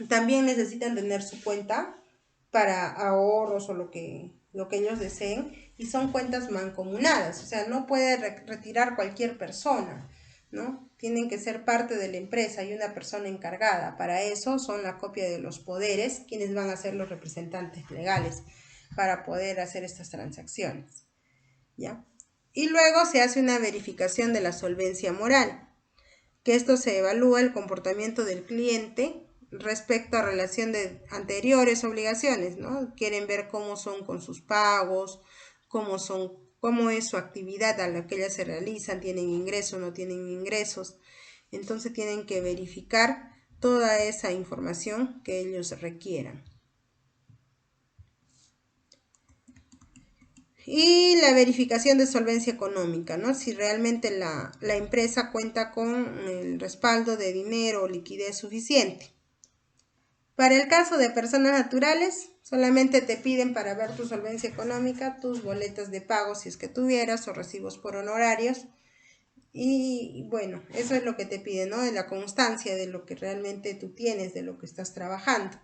también necesitan tener su cuenta para ahorros o lo que ellos deseen, y son cuentas mancomunadas, o sea, no puede retirar cualquier persona, ¿no? Tienen que ser parte de la empresa y una persona encargada. Para eso son la copia de los poderes, quienes van a ser los representantes legales para poder hacer estas transacciones, ¿ya? Y luego se hace una verificación de la solvencia moral, que esto se evalúa el comportamiento del cliente respecto a relación de anteriores obligaciones, ¿no? Quieren ver cómo son con sus pagos, cómo es su actividad a la que ellas se realizan, tienen ingresos, no tienen ingresos. Entonces tienen que verificar toda esa información que ellos requieran. Y la verificación de solvencia económica, ¿no? Si realmente la empresa cuenta con el respaldo de dinero o liquidez suficiente. Para el caso de personas naturales, solamente te piden para ver tu solvencia económica tus boletas de pago si es que tuvieras o recibos por honorarios. Y bueno, eso es lo que te piden, ¿no? La constancia de lo que realmente tú tienes, de lo que estás trabajando.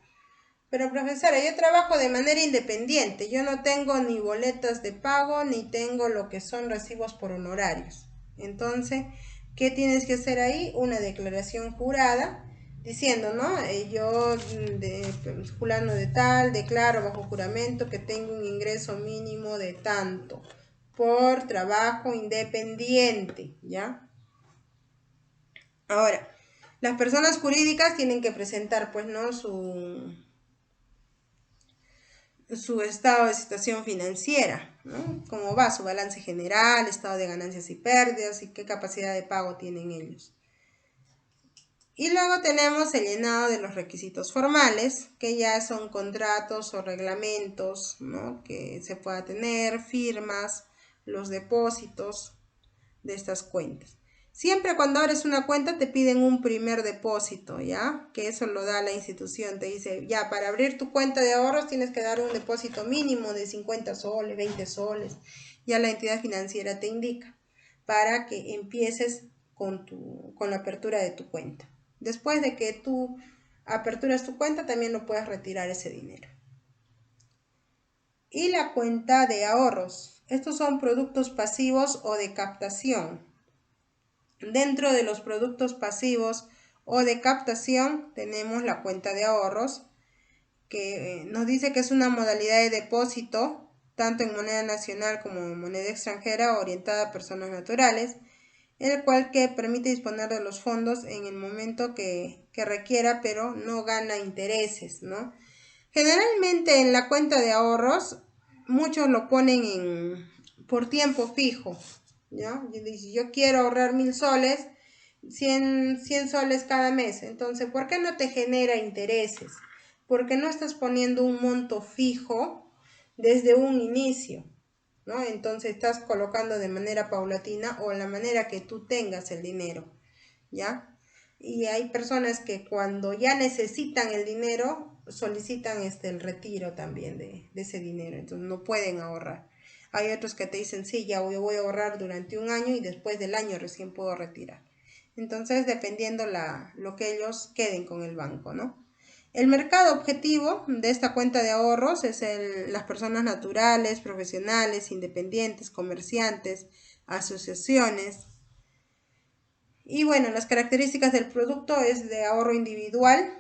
Pero profesora, yo trabajo de manera independiente, yo no tengo ni boletas de pago, ni tengo lo que son recibos por honorarios. Entonces, ¿qué tienes que hacer ahí? Una declaración jurada, diciendo, ¿no? Yo, fulano de tal, declaro bajo juramento que tengo un ingreso mínimo de tanto, por trabajo independiente, ¿ya? Ahora, las personas jurídicas tienen que presentar, pues, ¿no? Su estado de situación financiera, ¿no? Cómo va su balance general, estado de ganancias y pérdidas y qué capacidad de pago tienen ellos. Y luego tenemos el llenado de los requisitos formales, que ya son contratos o reglamentos, ¿no? Que se pueda tener, firmas, los depósitos de estas cuentas. Siempre cuando abres una cuenta te piden un primer depósito, ¿ya? Que eso lo da la institución. Te dice, ya, para abrir tu cuenta de ahorros tienes que dar un depósito mínimo de 50 soles, 20 soles. Ya la entidad financiera te indica para que empieces con la apertura de tu cuenta. Después de que tú aperturas tu cuenta, también lo puedes retirar ese dinero. Y la cuenta de ahorros. Estos son productos pasivos o de captación. Dentro de los productos pasivos o de captación tenemos la cuenta de ahorros, que nos dice que es una modalidad de depósito tanto en moneda nacional como en moneda extranjera orientada a personas naturales, el cual que permite disponer de los fondos en el momento que requiera, pero no gana intereses, ¿no? Generalmente en la cuenta de ahorros muchos lo ponen por tiempo fijo, ¿ya? Si yo quiero ahorrar 1000 soles, 100 soles cada mes. Entonces, ¿por qué no te genera intereses? Porque no estás poniendo un monto fijo desde un inicio. ¿no? Entonces estás colocando de manera paulatina o la manera que tú tengas el dinero, ¿ya? Y hay personas que cuando ya necesitan el dinero, solicitan el retiro también de ese dinero, entonces no pueden ahorrar. Hay otros que te dicen, sí, ya yo voy a ahorrar durante un año y después del año recién puedo retirar. Entonces, dependiendo lo que ellos queden con el banco, ¿no? El mercado objetivo de esta cuenta de ahorros es las personas naturales, profesionales, independientes, comerciantes, asociaciones. Y bueno, las características del producto es de ahorro individual,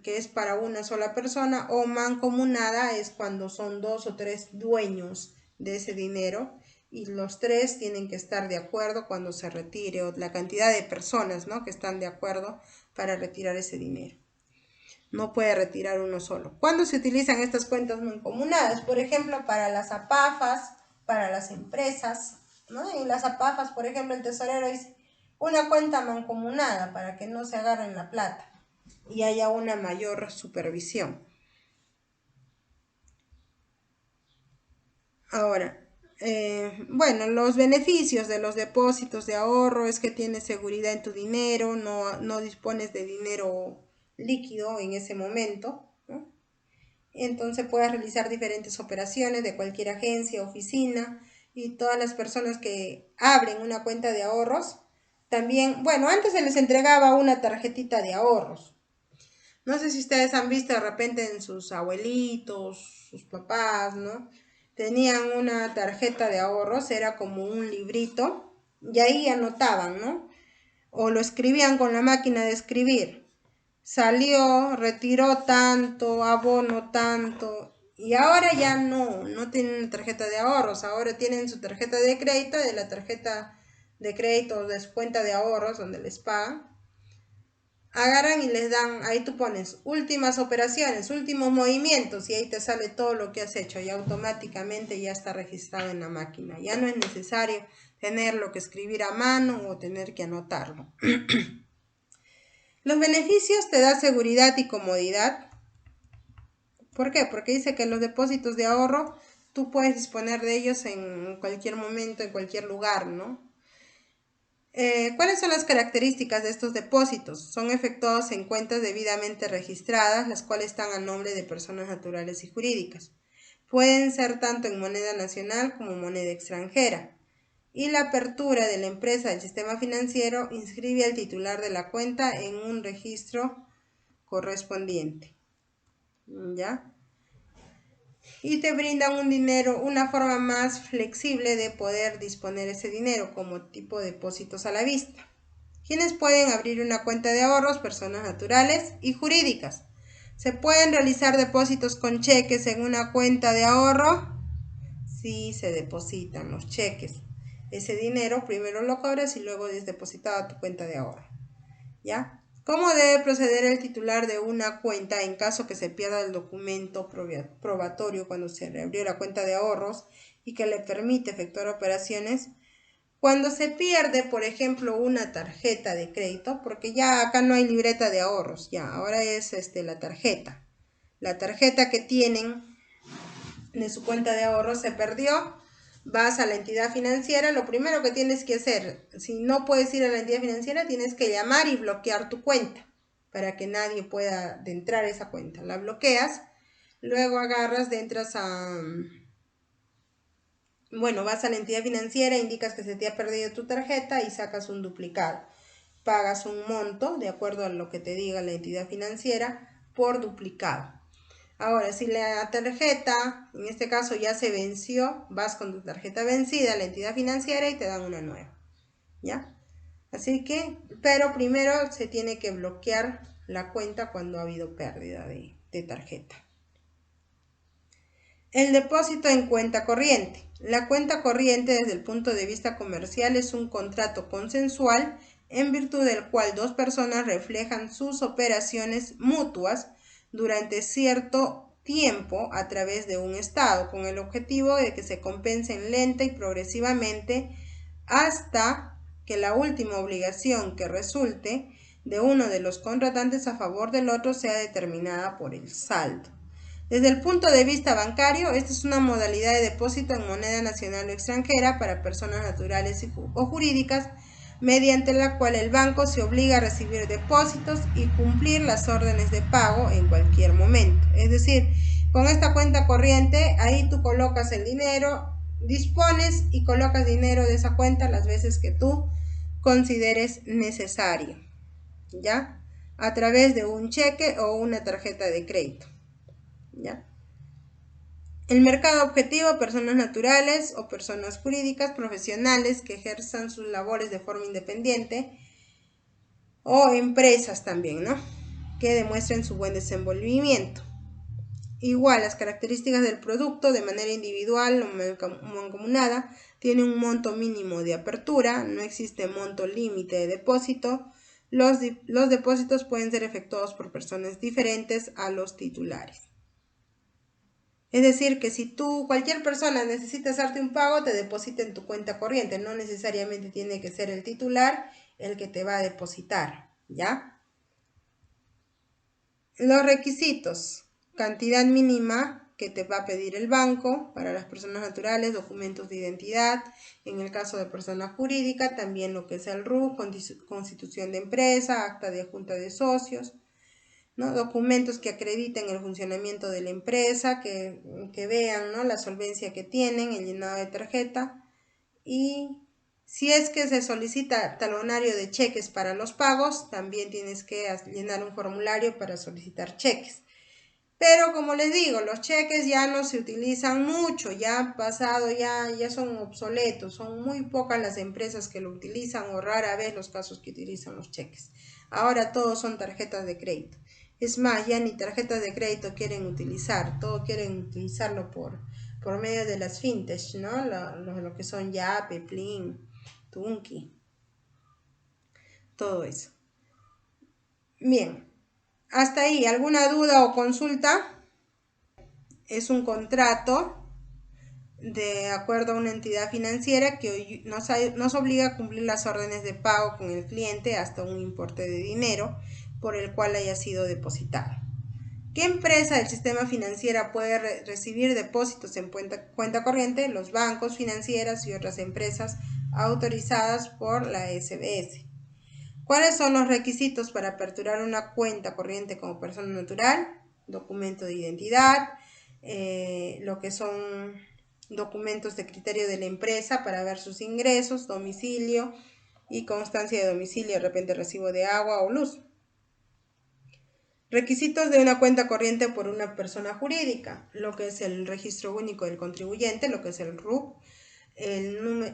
que es para una sola persona, o mancomunada es cuando son 2 o 3 dueños de ese dinero y los 3 tienen que estar de acuerdo cuando se retire, o la cantidad de personas, ¿no?, que están de acuerdo para retirar ese dinero. No puede retirar uno solo. ¿Cuándo se utilizan estas cuentas mancomunadas? Por ejemplo, para las APAFAs, para las empresas, ¿no? En las APAFAs, por ejemplo, el tesorero dice una cuenta mancomunada para que no se agarren la plata y haya una mayor supervisión. Ahora, bueno, los beneficios de los depósitos de ahorro es que tienes seguridad en tu dinero, no dispones de dinero líquido en ese momento, ¿no? Entonces puedes realizar diferentes operaciones de cualquier agencia, oficina, y todas las personas que abren una cuenta de ahorros, también, bueno, antes se les entregaba una tarjetita de ahorros. No sé si ustedes han visto de repente en sus abuelitos, sus papás, ¿no? Tenían una tarjeta de ahorros, era como un librito, y ahí anotaban, ¿no? O lo escribían con la máquina de escribir. Salió, retiró tanto, abono tanto, y ahora ya no tienen tarjeta de ahorros, ahora tienen su tarjeta de crédito, de la tarjeta de crédito de su cuenta de ahorros donde les pagan. Agarran y les dan, ahí tú pones últimas operaciones, últimos movimientos y ahí te sale todo lo que has hecho y automáticamente ya está registrado en la máquina. Ya no es necesario tenerlo que escribir a mano o tener que anotarlo. Los beneficios te da seguridad y comodidad. ¿Por qué? Porque dice que los depósitos de ahorro tú puedes disponer de ellos en cualquier momento, en cualquier lugar, ¿no? ¿Cuáles son las características de estos depósitos? Son efectuados en cuentas debidamente registradas, las cuales están a nombre de personas naturales y jurídicas. Pueden ser tanto en moneda nacional como moneda extranjera. Y la apertura de la empresa del sistema financiero inscribe al titular de la cuenta en un registro correspondiente. ¿Ya? Y te brindan un dinero, una forma más flexible de poder disponer ese dinero como tipo de depósitos a la vista. ¿Quiénes pueden abrir una cuenta de ahorros? Personas naturales y jurídicas. ¿Se pueden realizar depósitos con cheques en una cuenta de ahorro? Sí, se depositan los cheques. Ese dinero primero lo cobras y luego es depositado a tu cuenta de ahorro. ¿Ya? ¿Cómo debe proceder el titular de una cuenta en caso que se pierda el documento probatorio cuando se reabrió la cuenta de ahorros y que le permite efectuar operaciones? Cuando se pierde, por ejemplo, una tarjeta de crédito, porque ya acá no hay libreta de ahorros, ya, ahora es la tarjeta. La tarjeta que tienen de su cuenta de ahorros se perdió, vas a la entidad financiera, lo primero que tienes que hacer, si no puedes ir a la entidad financiera, tienes que llamar y bloquear tu cuenta para que nadie pueda entrar a esa cuenta. La bloqueas, luego agarras, entras a... Bueno, vas a la entidad financiera, indicas que se te ha perdido tu tarjeta y sacas un duplicado. Pagas un monto, de acuerdo a lo que te diga la entidad financiera, por duplicado. Ahora, si la tarjeta, en este caso ya se venció, vas con tu tarjeta vencida a la entidad financiera y te dan una nueva, ¿ya? Así que, pero primero se tiene que bloquear la cuenta cuando ha habido pérdida de tarjeta. El depósito en cuenta corriente. La cuenta corriente desde el punto de vista comercial es un contrato consensual en virtud del cual dos personas reflejan sus operaciones mutuas durante cierto tiempo a través de un estado, con el objetivo de que se compensen lenta y progresivamente hasta que la última obligación que resulte de uno de los contratantes a favor del otro sea determinada por el saldo. Desde el punto de vista bancario, esta es una modalidad de depósito en moneda nacional o extranjera para personas naturales o jurídicas, mediante la cual el banco se obliga a recibir depósitos y cumplir las órdenes de pago en cualquier momento. Es decir, con esta cuenta corriente, ahí tú colocas el dinero, dispones y colocas dinero de esa cuenta las veces que tú consideres necesario, ¿ya? A través de un cheque o una tarjeta de crédito, ¿ya? El mercado objetivo, personas naturales o personas jurídicas profesionales que ejerzan sus labores de forma independiente, o empresas también, ¿no? Que demuestren su buen desenvolvimiento. Igual, las características del producto de manera individual o mancomunada tiene un monto mínimo de apertura, no existe monto límite de depósito. Los depósitos pueden ser efectuados por personas diferentes a los titulares. Es decir, que si cualquier persona necesita hacerte un pago, te deposita en tu cuenta corriente. No necesariamente tiene que ser el titular el que te va a depositar, ¿ya? Los requisitos. Cantidad mínima que te va a pedir el banco para las personas naturales, documentos de identidad. En el caso de persona jurídica, también lo que es el RUC, constitución de empresa, acta de junta de socios, ¿no? Documentos que acrediten el funcionamiento de la empresa, que vean, ¿no?, la solvencia que tienen, el llenado de tarjeta. Y si es que se solicita talonario de cheques para los pagos, también tienes que llenar un formulario para solicitar cheques. Pero como les digo, los cheques ya no se utilizan mucho, ya han pasado, ya son obsoletos, son muy pocas las empresas que lo utilizan o rara vez los casos que utilizan los cheques. Ahora todos son tarjetas de crédito. Es más, ya ni tarjetas de crédito quieren utilizar, todo quieren utilizarlo por medio de las fintech, ¿no? Lo que son Yape, Plin, Tunki, todo eso. Bien, hasta ahí, ¿alguna duda o consulta? Es un contrato de acuerdo a una entidad financiera que nos obliga a cumplir las órdenes de pago con el cliente hasta un importe de dinero por el cual haya sido depositado. ¿Qué empresa del sistema financiero puede recibir depósitos en cuenta corriente? Los bancos, financieras y otras empresas autorizadas por la SBS. ¿Cuáles son los requisitos para aperturar una cuenta corriente como persona natural? Documento de identidad, lo que son documentos de criterio de la empresa para ver sus ingresos, domicilio y constancia de domicilio, de repente recibo de agua o luz. Requisitos de una cuenta corriente por una persona jurídica, lo que es el registro único del contribuyente, lo que es el RUC,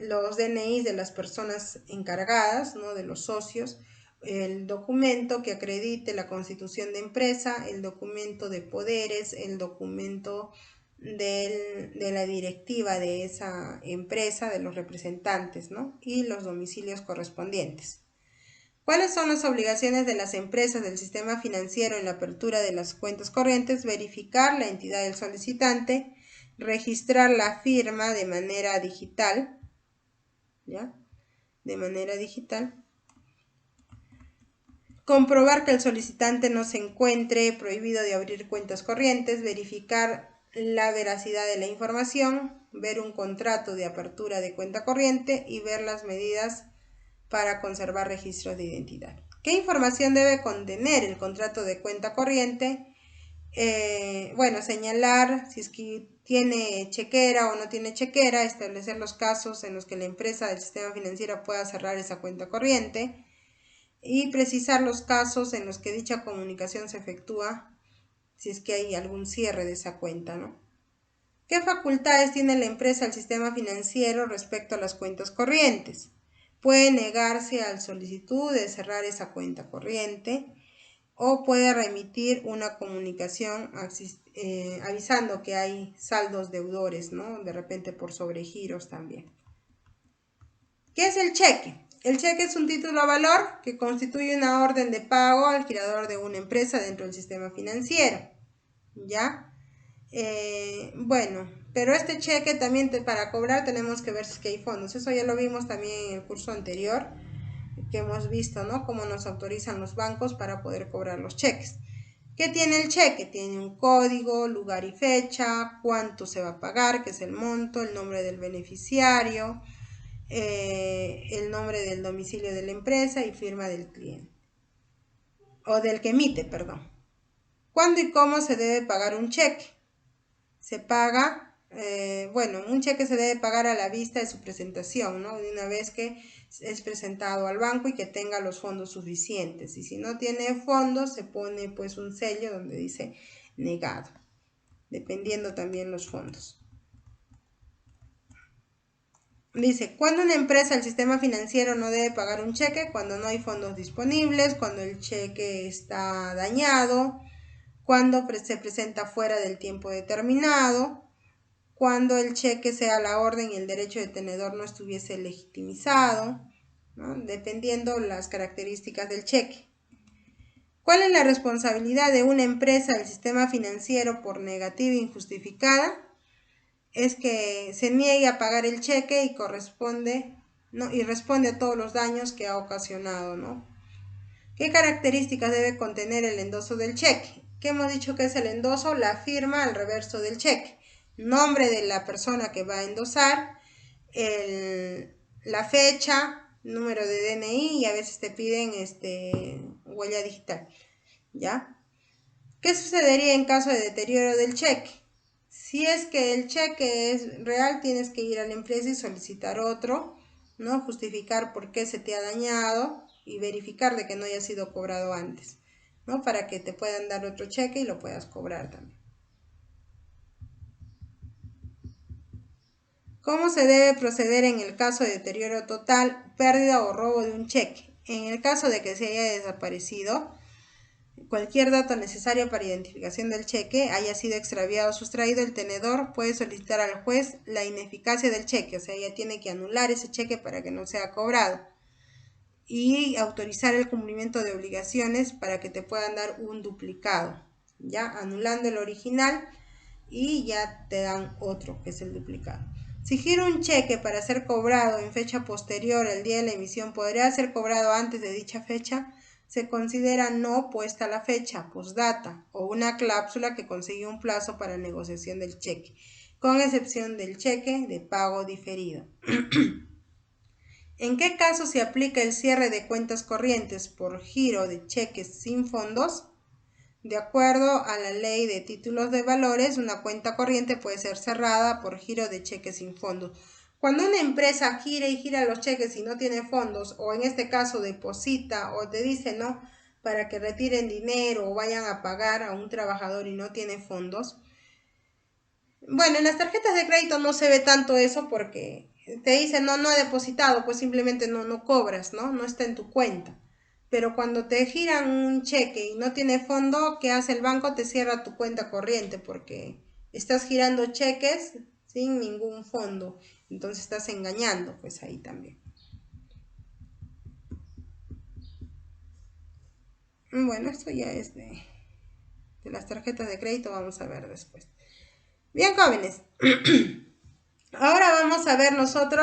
los DNIs de las personas encargadas, ¿no?, de los socios, el documento que acredite la constitución de empresa, el documento de poderes, el documento de la directiva de esa empresa, de los representantes, ¿no?, y los domicilios correspondientes. ¿Cuáles son las obligaciones de las empresas del sistema financiero en la apertura de las cuentas corrientes? Verificar la entidad del solicitante, registrar la firma de manera digital, ¿ya? De manera digital. Comprobar que el solicitante no se encuentre prohibido de abrir cuentas corrientes, verificar la veracidad de la información, ver un contrato de apertura de cuenta corriente y ver las medidas para conservar registros de identidad. ¿Qué información debe contener el contrato de cuenta corriente? Señalar si es que tiene chequera o no tiene chequera, establecer los casos en los que la empresa del sistema financiero pueda cerrar esa cuenta corriente y precisar los casos en los que dicha comunicación se efectúa si es que hay algún cierre de esa cuenta, ¿no? ¿Qué facultades tiene la empresa del sistema financiero respecto a las cuentas corrientes? Puede negarse a la solicitud de cerrar esa cuenta corriente o puede remitir una comunicación avisando que hay saldos deudores, ¿no?, de repente por sobregiros también. ¿Qué es el cheque? El cheque es un título a valor que constituye una orden de pago al girador de una empresa dentro del sistema financiero, ¿ya? Pero este cheque también para cobrar tenemos que ver si es que hay fondos. Eso ya lo vimos también en el curso anterior, que hemos visto, ¿no?, cómo nos autorizan los bancos para poder cobrar los cheques. ¿Qué tiene el cheque? Tiene un código, lugar y fecha, cuánto se va a pagar, que es el monto, el nombre del beneficiario, el nombre del domicilio de la empresa y firma del cliente, o del que emite, perdón. ¿Cuándo y cómo se debe pagar un cheque? Se paga, un cheque se debe pagar a la vista de su presentación, ¿no? De una vez que es presentado al banco y que tenga los fondos suficientes. Y si no tiene fondos, se pone pues un sello donde dice negado, dependiendo también los fondos. Dice, ¿cuándo una empresa del sistema financiero no debe pagar un cheque? Cuando no hay fondos disponibles, cuando el cheque está dañado, cuando se presenta fuera del tiempo determinado, cuando el cheque sea la orden y el derecho de tenedor no estuviese legitimizado, ¿no? Dependiendo las características del cheque. ¿Cuál es la responsabilidad de una empresa del sistema financiero por negativa injustificada? Es que se niegue a pagar el cheque y responde a todos los daños que ha ocasionado, ¿no? ¿Qué características debe contener el endoso del cheque? ¿Qué hemos dicho que es el endoso? La firma al reverso del cheque. Nombre de la persona que va a endosar, la fecha, número de DNI y a veces te piden huella digital, ¿ya? ¿Qué sucedería en caso de deterioro del cheque? Si es que el cheque es real, tienes que ir a la empresa y solicitar otro, ¿no? Justificar por qué se te ha dañado y verificar de que no haya sido cobrado antes, ¿no? Para que te puedan dar otro cheque y lo puedas cobrar también. ¿Cómo se debe proceder en el caso de deterioro total, pérdida o robo de un cheque? En el caso de que se haya desaparecido cualquier dato necesario para identificación del cheque, haya sido extraviado o sustraído, el tenedor puede solicitar al juez la ineficacia del cheque, o sea, ya tiene que anular ese cheque para que no sea cobrado y autorizar el cumplimiento de obligaciones para que te puedan dar un duplicado, ya anulando el original y ya te dan otro que es el duplicado. Si gira un cheque para ser cobrado en fecha posterior al día de la emisión, ¿podría ser cobrado antes de dicha fecha? Se considera no puesta la fecha, postdata, o una cláusula que consigue un plazo para negociación del cheque, con excepción del cheque de pago diferido. ¿En qué caso se aplica el cierre de cuentas corrientes por giro de cheques sin fondos? De acuerdo a la ley de títulos de valores, una cuenta corriente puede ser cerrada por giro de cheques sin fondos. Cuando una empresa gira y gira los cheques y no tiene fondos, o en este caso deposita o te dice no para que retiren dinero o vayan a pagar a un trabajador y no tiene fondos. Bueno, en las tarjetas de crédito no se ve tanto eso porque te dicen no he depositado, pues simplemente no cobras, ¿no? No está en tu cuenta. Pero cuando te giran un cheque y no tiene fondo, ¿qué hace el banco? Te cierra tu cuenta corriente porque estás girando cheques sin ningún fondo. Entonces estás engañando, pues ahí también. Bueno, esto ya es de las tarjetas de crédito, vamos a ver después. Bien, jóvenes. Ahora vamos a ver nosotros